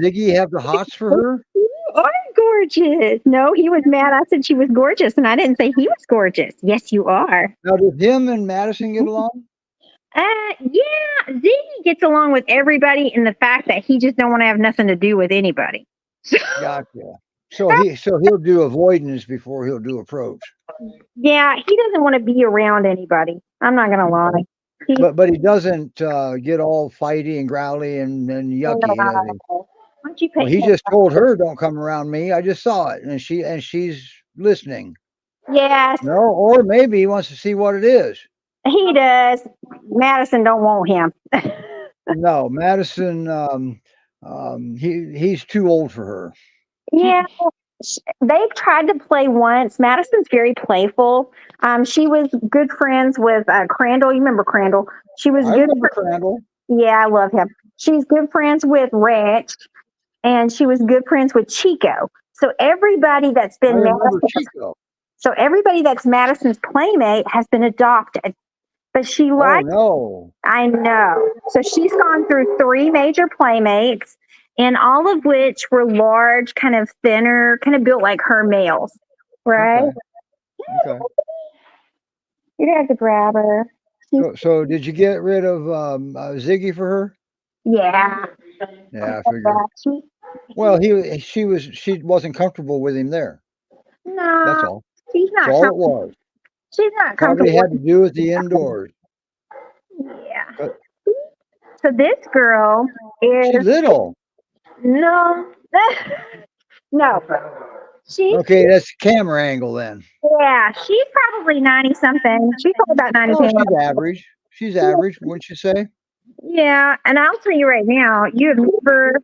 Ziggy have the hots for her? You are gorgeous. No, he was mad. I said she was gorgeous, and I didn't say he was gorgeous. Yes, you are. Now, did him and Madison get along? Yeah. Ziggy gets along with everybody in the fact that he just don't want to have nothing to do with anybody. Gotcha. So he'll do avoidance before he'll do approach. Yeah, he doesn't want to be around anybody. I'm not gonna lie. But he doesn't get all fighty and growly and yucky. Does he? Well, he just told her, "Don't come around me." I just saw it, and she's listening. Yes. No, or maybe he wants to see what it is. He does. Madison don't want him. No, Madison. He's too old for her. Yeah. They've tried to play once. Madison's very playful. She was good friends with Crandall. You remember Crandall? She was good. Crandall. Yeah, I love him. She's good friends with Rex, and she was good friends with Chico. So everybody that's been Madison's playmate has been adopted. But she likes. Oh, no. I know. So she's gone through 3 major playmates, and all of which were large, kind of thinner, kind of built like her males, right? Okay. You'd have to grab her. So did you get rid of Ziggy for her? Yeah. Yeah, I figured. Well, she wasn't comfortable with him there. No. That's all. She's not. That's all it was. She's not Probably comfortable. had to do with the indoors. Yeah. So this girl is. She's little. No. No. Okay, that's the camera angle then. Yeah, she's probably 90 something. She's probably about 90. Oh, she's average. She's average, wouldn't you say? Yeah, and I'll tell you right now, you have never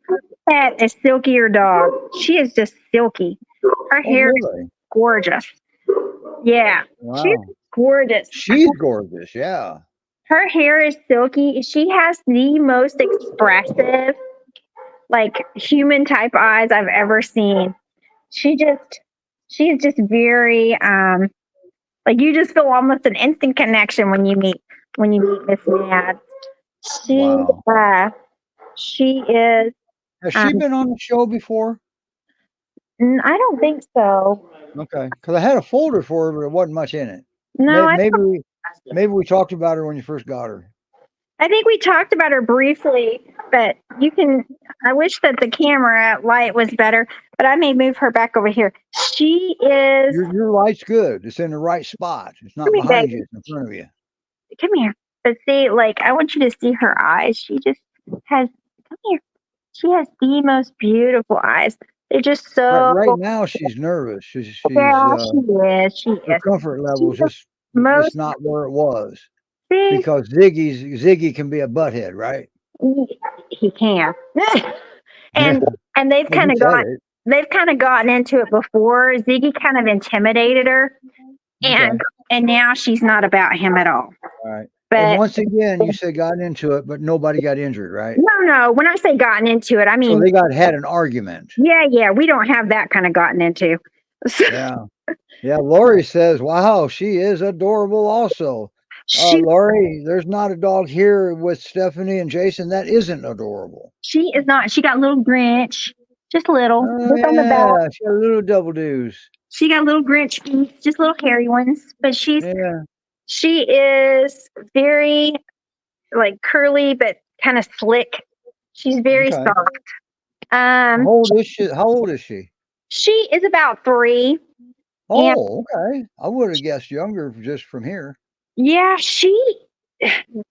had a silkier dog. She is just silky. Her hair is gorgeous. Yeah, wow. She's gorgeous. She's gorgeous, yeah. Her hair is silky. She has the most expressive, like human type eyes I've ever seen. She's just very like you just feel almost an instant connection when you meet Miss Mad. She is. Has she been on the show before? I don't think so. Okay, because I had a folder for her, but there wasn't much in it. No, maybe we talked about her when you first got her. I think we talked about her briefly, but I wish that the camera light was better, but I may move her back over here. She is. Your light's good. It's in the right spot. It's not behind you. It's in front of you. Come here. But see, like, I want you to see her eyes. She just has. Come here. She has the most beautiful eyes. They're just so. Right now, she's nervous. She's she is. She her is. comfort level is just not where it was. Because Ziggy can be a butthead, right? He can. and they've kind of gotten into it before. Ziggy kind of intimidated her, and now she's not about him at all. All right. But and once again, you said gotten into it, but nobody got injured, right? No. When I say gotten into it, I mean so they had an argument. Yeah. We don't have that kind of gotten into. Yeah. Lori says, "Wow, she is adorable." Also, Lori, there's not a dog here with Stefanie and Jason that isn't adorable. She is not. She got little Grinch, just little. Just on the back. She got little double doos. She got little Grinch feet, just little hairy ones. But she is very like curly, but kind of slick. She's very soft. How old is she? She is about 3. And Oh, okay. I would have guessed younger just from here. yeah,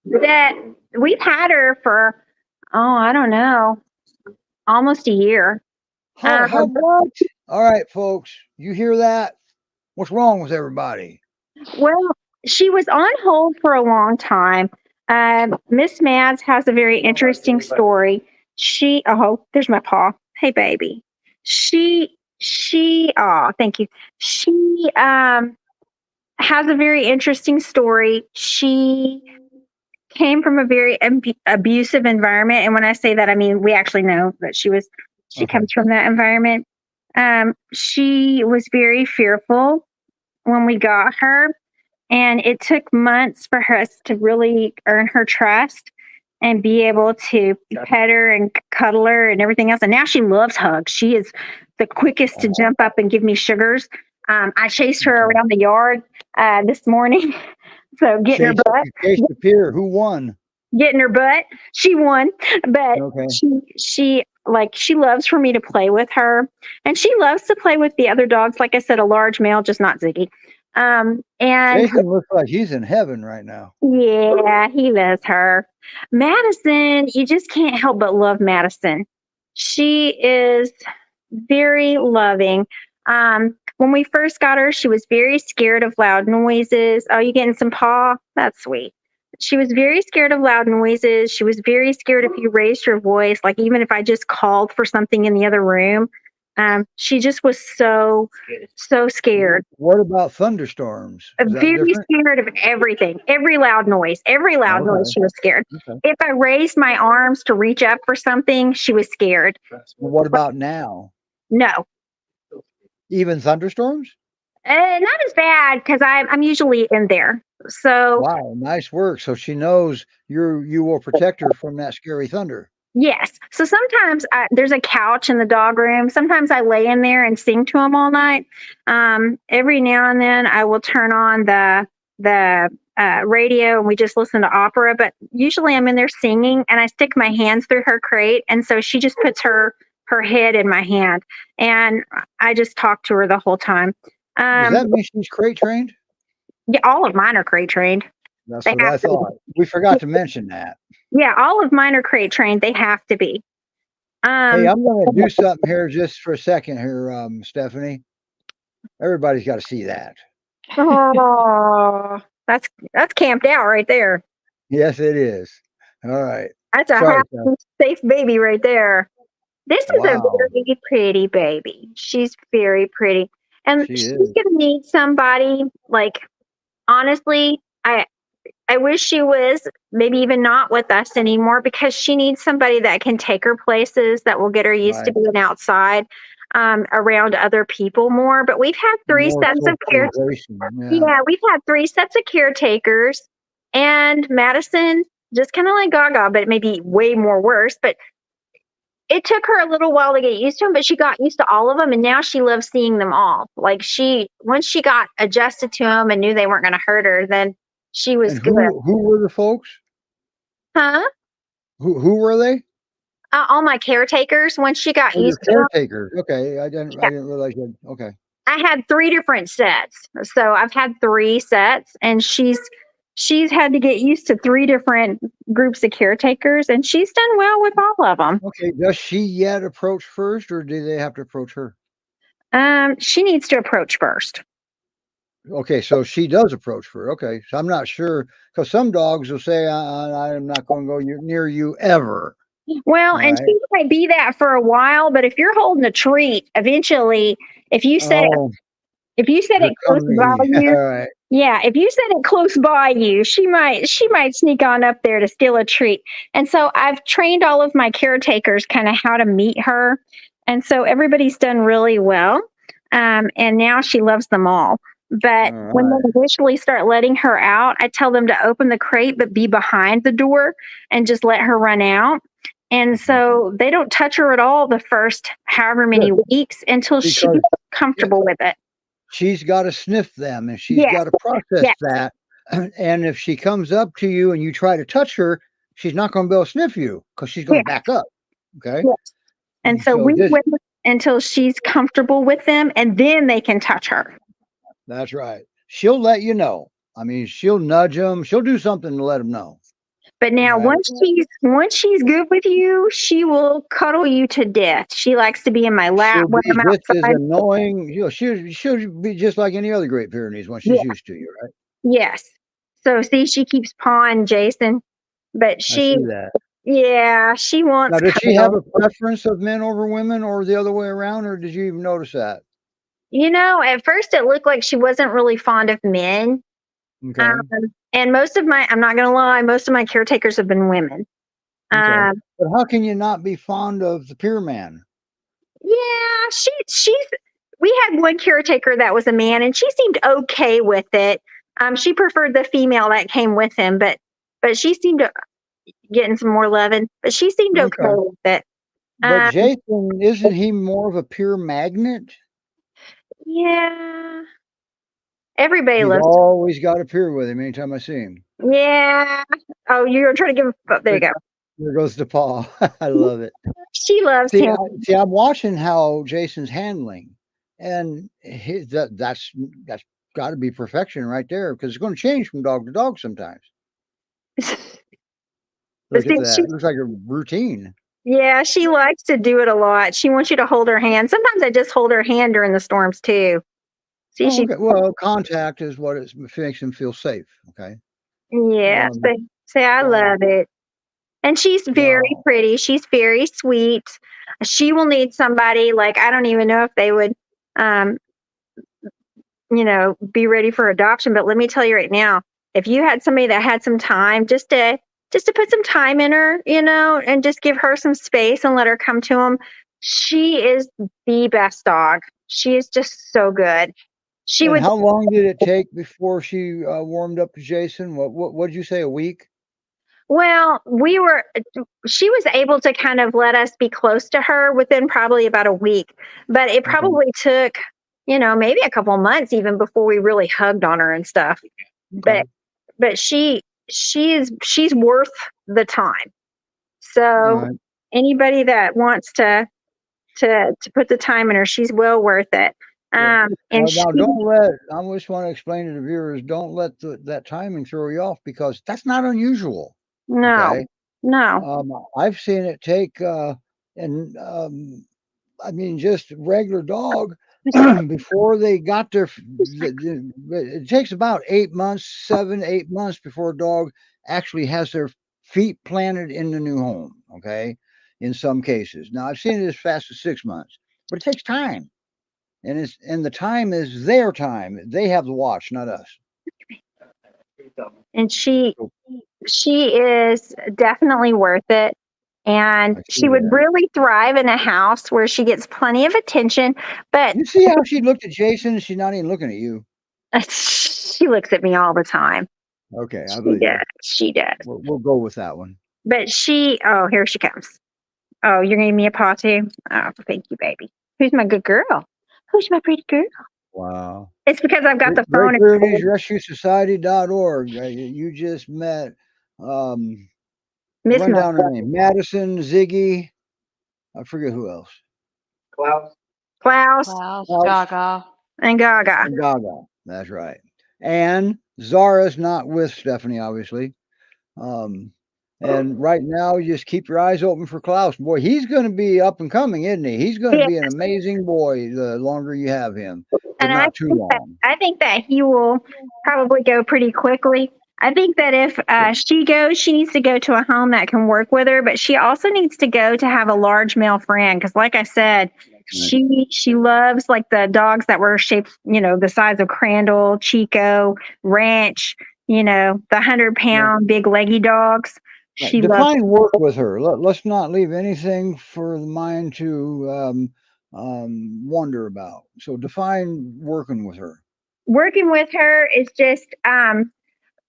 that we've had her for, oh, I don't know, almost a year. How what? All right, folks. You hear that? What's wrong with everybody? Well, she was on hold for a long time. Miss Mads has a very interesting story. There's my paw. Hey, baby. Thank you. She has a very interesting story. She came from a very abusive environment, and when I say that, I mean we actually know that she Okay. comes from that environment. She was very fearful when we got her, and it took months for us to really earn her trust and be able to pet her and cuddle her and everything else. And now she loves hugs. She is the quickest to jump up and give me sugars. I chased her Okay. around the yard this morning. So Chase the pier. Who won? getting her butt. She won, but Okay. she loves for me to play with her, and she loves to play with the other dogs. Like I said, a large male, just not Ziggy. And Jason looks like he's in heaven right now. yeah, he loves her. Madison, you just can't help but love Madison. She is very loving. When we first got her, she was very scared of loud noises. Oh, you getting some paw? That's sweet. She was very scared of loud noises. She was very scared if you raised your voice, like even if I just called for something in the other room. She just was so scared. What about thunderstorms? Is that Very different? scared of everything, every loud noise, Okay. she was scared. Okay. If I raised my arms to reach up for something, she was scared. Well, what about now? No, Even thunderstorms? not as bad because I'm usually in there. So Wow, nice work. So she knows you will protect her from that scary thunder. yes, so sometimes there's a couch in the dog room. Sometimes I lay in there and sing to him all night. Every now and then I will turn on the radio and we just listen to opera. But usually I'm in there singing and I stick my hands through her crate, and so she just puts her head in my hand, and I just talk to her the whole time. Does that mean she's crate trained? Yeah, all of mine are crate trained. That's They what have I to thought. We forgot to mention that. be. Yeah, all of mine are crate trained. They have to be. Hey, Um, I'm going to do something here just for a second here, Stephanie. Everybody's got to see that. oh, that's camped out right there. Yes, it is. All right. That's a Sorry, happy, Steph. safe baby right there. This is a Wow. very pretty baby. She's very pretty, and She she's is. gonna need somebody. Like honestly, I wish she was maybe even not with us anymore because she needs somebody that can take her places, that will get her used to Right. being outside, around other people more. But we've had three More sets of care. socialization. Yeah. Yeah, we've had three sets of caretakers, and Madison just kind of like Gaga, but maybe way more worse. But it took her a little while to get used to them, but she got used to all of them, and now she loves seeing them all. Like once she got adjusted to them and knew they weren't going to hurt her, then she was And good. who were the folks? Huh? Who were they? All my caretakers, once she got Oh, your used to them, caretakers. Okay. I yeah, didn't realize you had, okay. I had three different sets. So I've had three sets, and she's had to get used to three different groups of caretakers, and she's done well with all of them. Okay. Does she yet approach first or do they have to approach her? She needs to approach first. Okay, so she does approach her. Okay, so I'm not sure because some dogs will say, "I'm not going to go near you ever." Well, All and right. she might be that for a while, but if you're holding a treat, eventually, if you set Oh, if you set here it close come by the. you, All right. yeah, if you set it close by you, she might sneak on up there to steal a treat. And so I've trained all of my caretakers kind of how to meet her, and so everybody's done really well. And now she loves them all. All But when right. they initially start letting her out, I tell them to open the crate but be behind the door and just let her run out. And so they don't touch her at all the first however many Good weeks until she's because yeah, comfortable with it. she's got to sniff them and she's Yes, got to process yes, that. And if she comes up to you and you try to touch her, she's not going to be able to sniff you because she's going yes, to back up. Okay. yes. And so So we just wait until she's comfortable with them, and then they can touch her. That's right. She'll let you know. I mean, she'll nudge them. She'll do something to let them know. But now Right. once she's good with you, she will cuddle you to death. She likes to be in my lap She'll when be I'm just as outside. annoying. You know, she'll be just like any other Great Pyrenees once Yeah, she's used to you, right? yes. So see, she keeps pawing Jason, but I see that. she Now, wants does she have cuddle. a preference of men over women or the other way around, or did you even notice that? At first it looked like she wasn't really fond of men. Okay. Um, and I'm not going to lie, most of my caretakers have been women. Okay. Um, But how can you not be fond of the Pier Man? yeah, we had one caretaker that was a man and she seemed okay with it. She preferred the female that came with him, but she seemed to getting some more loving, but she seemed okay Okay. with it. But Um, Jason, isn't he more of a pure magnet? yeah, everybody He's loves. always got a pier with him anytime I see him. Yeah. Oh, you're trying to give. Oh, there you go. There goes the paw. I love it. She loves See, him. I'm watching how Jason's handling, and that's got to be perfection right there because it's going to change from dog to dog sometimes. But Look at see, that. It looks like a routine. yeah, she likes to do it a lot. She wants you to hold her hand. Sometimes I just hold her hand during the storms too. See, Oh, she, okay. Well, contact is what makes him feel safe. Okay. yeah. Um, Say, I wow. love it. And she's very Wow. pretty. She's very sweet. She will need somebody like I don't even know if they would, um, be ready for adoption. But let me tell you right now, if you had somebody that had some time, just to put some time in her, and just give her some space and let her come to them, she is the best dog. She is just so good. She And would. how long did it take before she warmed up to Jason? What did you say? A week? Well, she was able to kind of let us be close to her within probably about a week, but it Okay. probably took, maybe a couple months even before we really hugged on her and stuff. Okay. But she's worth the time. All So right. anybody that wants to put the time in her, she's well worth it. Yeah. And Now don't let. I just want to explain to the viewers. Don't let that timing throw you off because that's not unusual. no, Okay. no, I've seen it take, and I mean, just regular dog before they got their. It takes about 8 months, 7, 8 months before a dog actually has their feet planted in the new home. Okay, in some cases. Now I've seen it as fast as 6 months, but it takes time, and the time is their time. They have the watch, not us. and she So she is definitely worth it. And I she see would that. really thrive in a house where she gets plenty of attention, but You see how she looked at Jason? She's not even looking at you. she looks at me all the time. Okay, I She believe does. you. She does. We'll go with that one. But oh, here she comes. Oh, you're gonna give me a paw too? Oh, thank you, baby. Who's my good girl? Who's my pretty girl? Wow. It's because I've got the Great phone. Pyrenees Rescue Society.org. You just met, um, Miss run Mo. down her name Madison, Ziggy, I forget who else. Klaus, Klaus, Klaus Gaga. and Gaga. and Gaga. That's right. And Zara's not with Stephanie, obviously. Um, and right now, you just keep your eyes open for Klaus. Boy, he's going to be up and coming, isn't he? He's going to Yeah, be an amazing boy the longer you have him, but and not too long. I think that he will probably go pretty quickly. I think that if she goes, she needs to go to a home that can work with her, but she also needs to go to have a large male friend because, like I said, Right. she loves like the dogs that were shaped, the size of Crandall, Chico, Ranch, the 100-pound big leggy dogs. Right. She loves. Define work with her. Let's not leave anything for the mind to wonder about. So define working with her. Working with her is just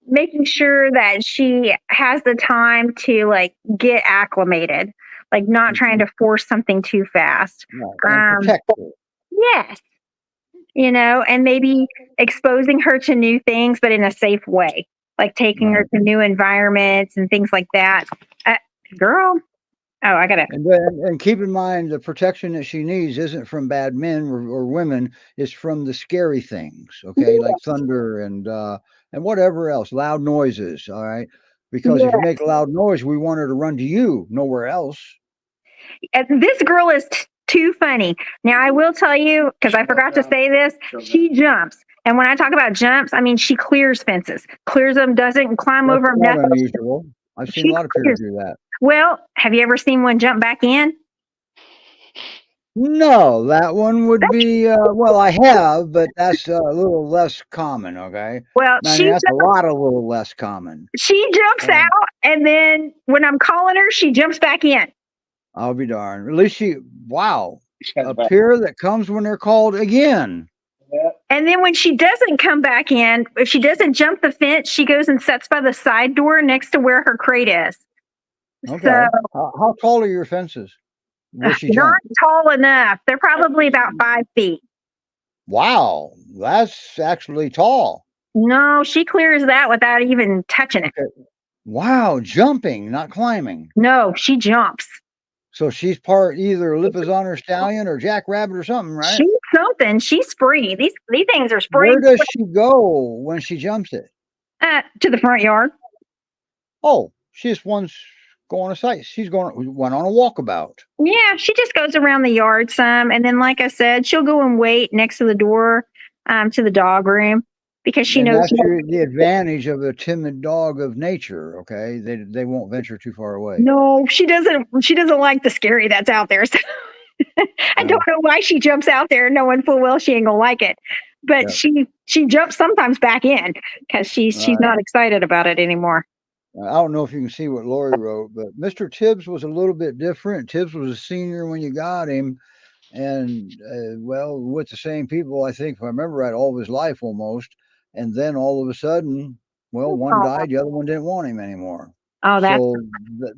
making sure that she has the time to like get acclimated, like not trying to force something too fast. Right. And Um, protect her. yes, and maybe exposing her to new things, but in a safe way, like taking her Right. to new environments and things like that. Uh, Girl, Oh, I gotta. And keep in mind, the protection that she needs isn't from bad men or women. It's from the scary things, okay, like thunder and whatever else, loud noises. All right, because if Yeah. you make a loud noise, we want her to run to you, nowhere else. And this girl is too funny. Now, I will tell you, because I forgot to say this, she jumps. And when I talk about jumps, I mean she clears fences, clears them, doesn't climb That's over them. not Nothing. unusual. I've seen She a lot of clears. people do that. Well, have you ever seen one jump back in? No, that one would be well, I have, but that's a little less common. Okay, Well, I mean that's a lot, a little less common. she jumps out, and then when I'm calling her, she jumps back in. I'll be darned. At least wow, a pair that comes when they're called again. And then when she doesn't come back in, if she doesn't jump the fence, she goes and sits by the side door next to where her crate is. Okay. So, how tall are your fences? Where she not jump? tall enough. They're probably about 5 feet. Wow, that's actually tall. No, she clears that without even touching it. Okay. Wow, jumping, not climbing. No, she jumps. So she's part either Lipizzaner stallion or jackrabbit or something, right? She's something. She's free. These things are free. Where does she go when she jumps it? To the front yard. Oh, she just wants go on a site. Went on a walkabout. Yeah, she just goes around the yard some, and then, like I said, she'll go and wait next to the door, to the dog room, because she And knows. that's the advantage of a timid dog of nature. Okay, they won't venture too far away. No, she doesn't. She doesn't like the scary that's out there. So I don't know why she jumps out there, knowing full well she ain't gonna like it. But she jumps sometimes back in because she's not excited about it anymore. I don't know if you can see what Lori wrote, but Mr. Tibbs was a little bit different. Tibbs was a senior when you got him, and well, with the same people, I think, if I remember right, all of his life almost. And then all of a sudden, well, one died, the other one didn't want him anymore. Oh, so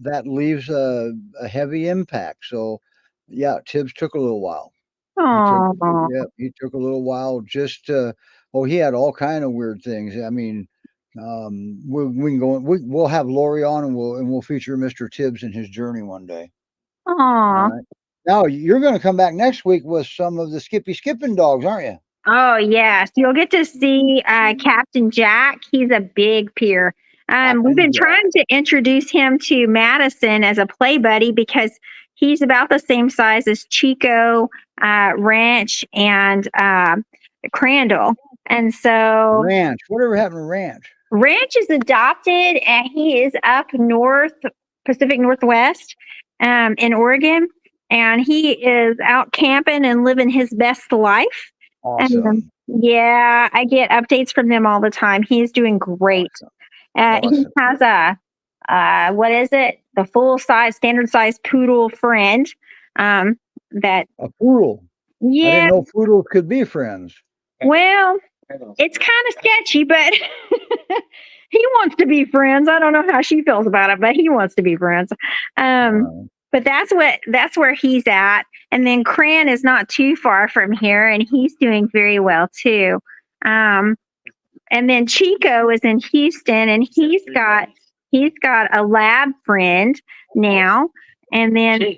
that leaves a heavy impact. So, yeah, Tibbs took a little while. He took a little while just to. Oh, he had all kind of weird things. I mean, we can go. We'll have Lori on, and we'll feature Mr. Tibbs and his journey one day. Aww. Right. Now you're going to come back next week with some of the Skippy Skippin dogs, aren't you? Oh yes, you'll get to see Captain Jack. He's a big peer. We've been trying to introduce him to Madison as a play buddy because he's about the same size as Chico, Ranch, and Crandall. And so Ranch. Whatever happened to Ranch? Ranch is adopted, and he is up north, Pacific Northwest, in Oregon, and he is out camping and living his best life. Awesome. Yeah, I get updates from them all the time. He's doing great. Awesome. He has a what is it? The full size, standard size poodle friend. That a poodle. Yeah. I didn't know poodles could be friends. Well, it's kind of sketchy, but he wants to be friends. I don't know how she feels about it, but he wants to be friends. But that's where he's at. And then Cran is not too far from here, and he's doing very well too. And then Chico is in Houston, and he's got a lab friend now. And then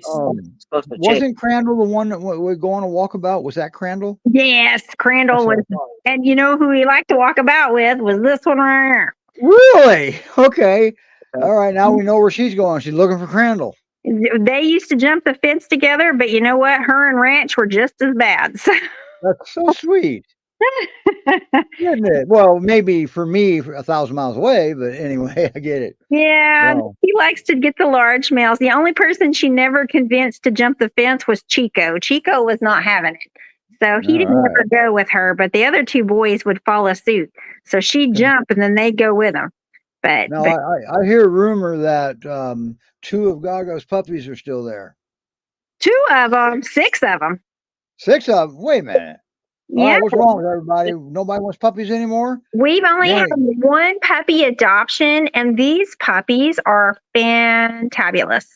wasn't Crandall the one that we're going to walk about? Was that Crandall? Yes, Crandall was. And you know who he liked to walk about with was this one right here. Really? Okay. All right. Now we know where she's going. She's looking for Crandall. They used to jump the fence together, but you know what? Her and Ranch were just as bad. So. That's so sweet. Isn't it? Well, maybe for me, 1,000 miles away, but anyway, I get it. Yeah, wow. He likes to get the large males. The only person she never convinced to jump the fence was Chico. Chico was not having it. So he didn't ever go with her, but the other two boys would follow suit. So she'd jump and then they'd go with him. But now I hear a rumor that 2 of Gaga's puppies are still there. 2 of them, 6 of them. 6 of them? Wait a minute. Yeah. What's wrong with everybody? Nobody wants puppies anymore? We've only had 1 puppy adoption, and these puppies are fantabulous.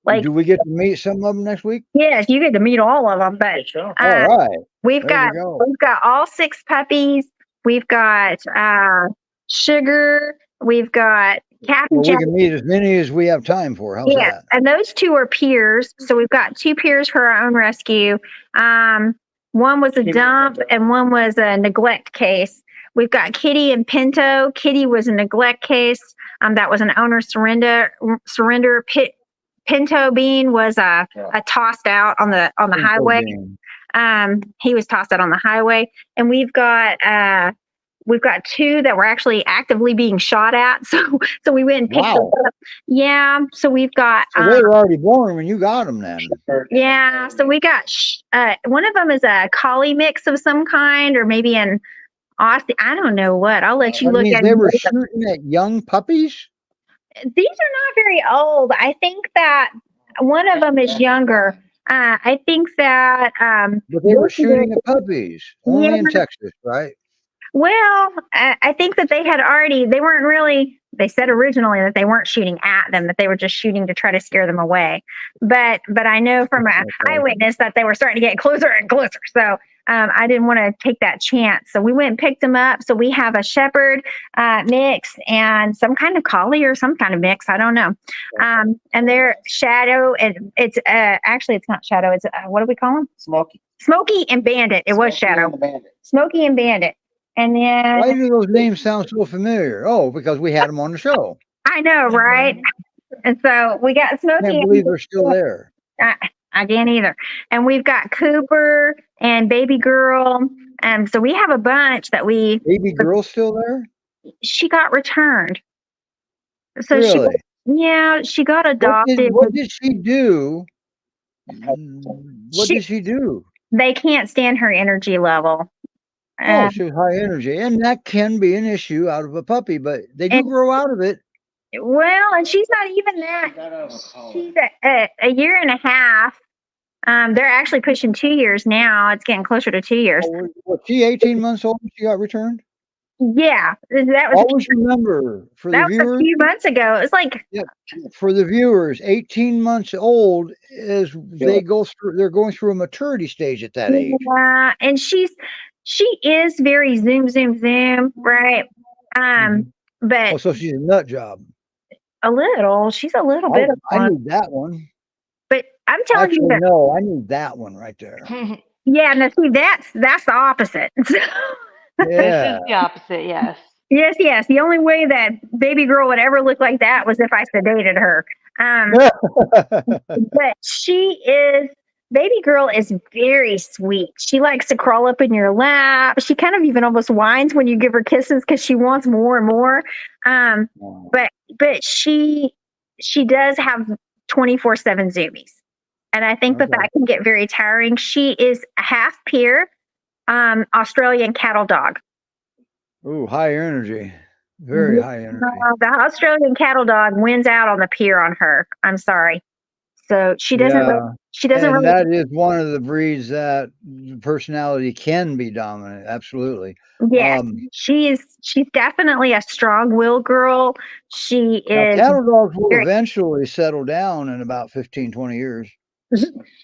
Like, do we get to meet some of them next week? Yes, you get to meet all of them. But all right, we've got all 6 puppies. We've got Sugar. We've got Captain Well, we Jack. can meet as many as we have time for. How's Yes, that? and those two are peers. So we've got two peers for our own rescue. One was a dump and one was a neglect case. We've got Kitty and Pinto. Kitty was a neglect case. That was an owner surrender. Pinto Bean was a tossed out on the highway. He was tossed out on the highway, and we've got two that were actually actively being shot at. So we went and picked them up. Yeah. So we've got. So they were already born when you got them, then. Yeah. So we got one of them is a collie mix of some kind, or maybe an Aussie. I don't know what. I'll let you That look means at. they were shooting at young puppies. These are not very old. I think that one of them is younger. I think that. But they were shooting at puppies only in Texas, right? Well, I think that they weren't really, they said originally that they weren't shooting at them, that they were just shooting to try to scare them away. But I know from an eyewitness that they were starting to get closer and closer. So I didn't want to take that chance. So we went and picked them up. So we have a shepherd mix and some kind of collie or some kind of mix. I don't know. And they're Shadow, and it's actually, it's not Shadow. It's what do we call them? Smokey and Bandit. It was Shadow. Smokey and Bandit. And then, why do those names sound so familiar? Oh, because we had them on the show. I know, right? And so we got Smokey. I can't believe they're still there. I can't either. And we've got Cooper and Baby Girl. So we have a bunch that we. Baby Girl's still there? She got returned. So really? She got adopted. What did she do? What did she do? They can't stand her energy level. She was high energy, and that can be an issue out of a puppy, but they do grow out of it. Well, and she's not even that. She's a year and a half. They're actually pushing 2 years now. It's getting closer to 2 years. Was she 18 months old when she got returned? Yeah, that was. Always remember for the viewers. A few months ago. It's like for the viewers, 18 months old is they're going through a maturity stage at that age. Yeah, and she is very zoom, right? But so she's a nut job. A little. She's a little bit of one. I knew that one. But I'm telling you that. No, I knew that one right there. Yeah, no, see, that's the opposite. This is the opposite, yes. Yes. The only way that Baby Girl would ever look like that was if I sedated her. But Baby Girl is very sweet. She likes to crawl up in your lap. She kind of even almost whines when you give her kisses because she wants more and more. But she does have 24/7 zoomies. And I think that can get very tiring. She is a half peer Australian cattle dog. Ooh, high energy. Very high energy. The Australian cattle dog wins out on the peer on her. I'm sorry. So she doesn't. And that is one of the breeds that personality can be dominant. Absolutely. Yes, she's definitely a strong-willed girl. She is. Cattle dogs will eventually settle down in about 15, 20 years.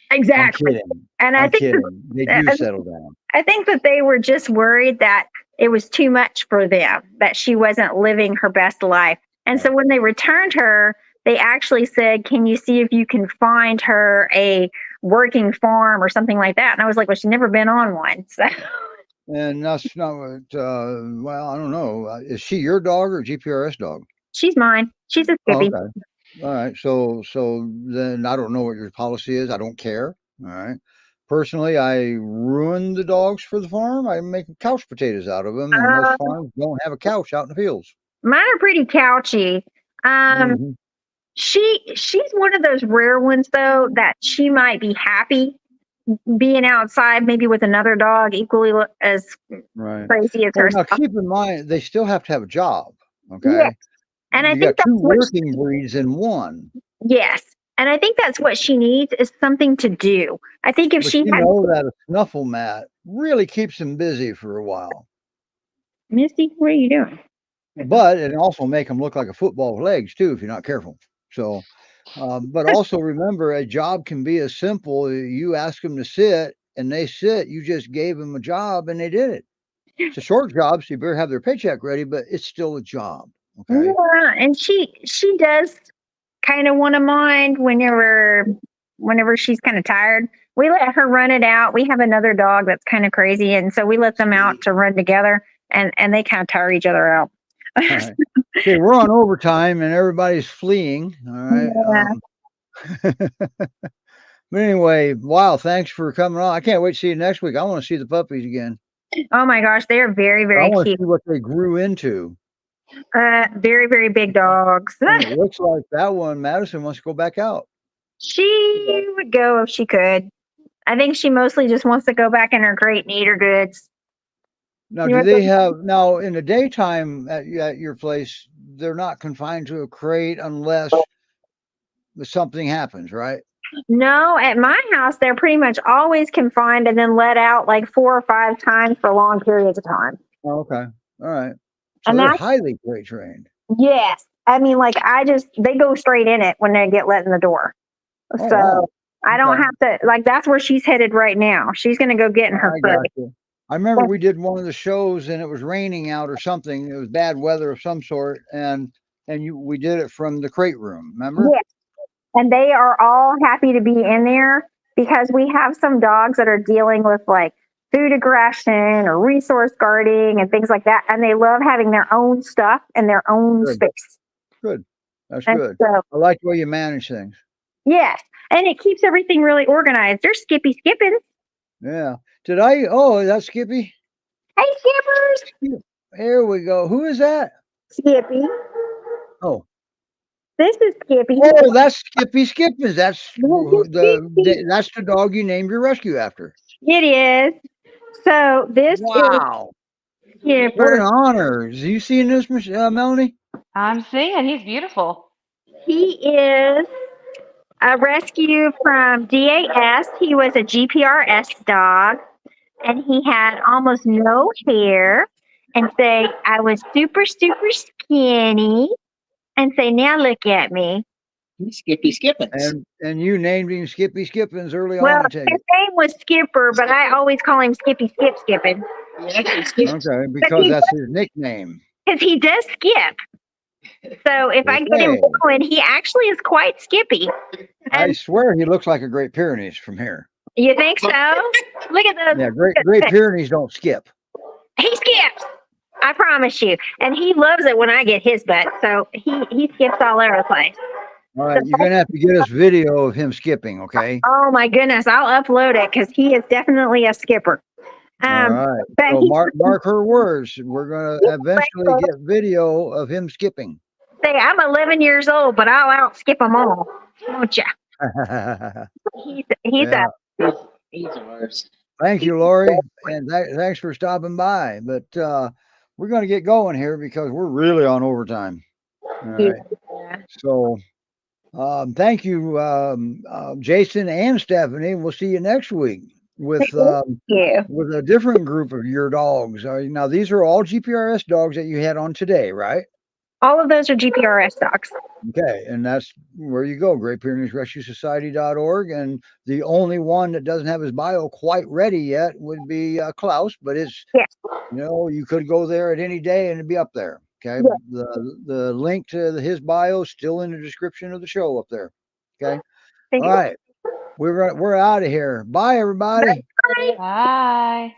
Exactly. And I think they do settle down. I think that they were just worried that it was too much for them, that she wasn't living her best life. And so when they returned her, they actually said, can you see if you can find her a working farm or something like that? And I was like, well, she's never been on one. So. And that's not what, well, I don't know. Is she your dog or GPRS dog? She's mine. She's a Skippy. Oh, okay. All right. So then I don't know what your policy is. I don't care. All right. Personally, I ruin the dogs for the farm. I make couch potatoes out of them, and most farms don't have a couch out in the fields. Mine are pretty couchy. She's one of those rare ones though that she might be happy being outside, maybe with another dog equally as crazy as her. Now keep in mind, they still have to have a job. Okay. Yes. And I think got two working breeds in one. Yes. And I think that's what she needs is something to do. I think if she had that a snuffle mat really keeps them busy for a while. Misty, what are you doing? But it also make them look like a football with legs too if you're not careful. So, but also remember, a job can be as simple. You ask them to sit and they sit. You just gave them a job and they did it. It's a short job, so you better have their paycheck ready, but it's still a job. Okay. Yeah, and she does kind of want to mind whenever she's kind of tired. We let her run it out. We have another dog that's kind of crazy, and so we let them out to run together, and they kind of tire each other out. All right. Okay, we're on overtime and everybody's fleeing. All right. But anyway, wow, thanks for coming on. I can't wait to see you next week. I want to see the puppies again. Oh my gosh, they are very, I very want to cute. see what they grew into. Very, very big dogs. And it looks like that one, Madison, wants to go back out. She would go if she could. I think she mostly just wants to go back in her crate and eat her goods. Now, do they have now in the daytime at your place? They're not confined to a crate unless something happens, right? No, at my house, they're pretty much always confined and then let out like 4 or 5 times for long periods of time. Oh, okay, all right. So And they're that's, highly crate trained. yes. I mean, like, they go straight in it when they get let in the door. Oh, So wow. I don't have to, like, that's where she's headed right now. She's going to go get in her I crate. got you. I remember we did one of the shows and it was raining out or something. It was bad weather of some sort, and we did it from the crate room. Remember? Yes. And they are all happy to be in there because we have some dogs that are dealing with like food aggression or resource guarding and things like that. And they love having their own stuff and their own Good. space. Good. That's And good. so, I like the way you manage things. yes. And it keeps everything really organized. There's Skippy Skippins. Yeah. Did I? Oh, that's Skippy. Hey, Skippers. Here we go. Who is that? Skippy. Oh. This is Skippy. Oh, that's Skippy Skippins. That's Skippy. that's the dog you named your rescue after. It is. So this Wow. is Skipper. What an honor. Have you seen this, Melanie? I'm seeing he's beautiful. He is a rescue from DAS. He was a GPRS dog, and he had almost no hair. And say, I was super, super skinny. And say, now look at me. Skippy Skippins. And you named him Skippy Skippins early Well, on, I take his it. name was Skipper, but I always call him Skippy Skippin. Okay, because that's his nickname. Because he does skip. So if I get him going, he actually is quite skippy. I swear he looks like a Great Pyrenees from here. You think so? Look at those. Yeah, Great Pyrenees don't skip. He skips. I promise you. And he loves it when I get his butt. So he skips all over the place. All right, you're gonna have to get us video of him skipping, okay? Oh my goodness, I'll upload it because he is definitely a skipper. All right. So mark her words. We're gonna eventually get video of him skipping. Say, I'm 11 years old, but I'll outskip them all, won't you? He's ours. Thank you, Lori, and thanks for stopping by. But we're going to get going here because we're really on overtime. All right. Yeah. So thank you, Jason and Stephanie. We'll see you next week with a different group of your dogs. Now, these are all GPRS dogs that you had on today, right? All of those are GPRS dogs. Okay, and that's where you go, Great Pyrenees Rescue Society.org. And the only one that doesn't have his bio quite ready yet would be Klaus, but you could go there at any day and it'd be up there. Okay, the link to his bio is still in the description of the show up there. Okay, all right, we're out of here. Bye, everybody. Bye.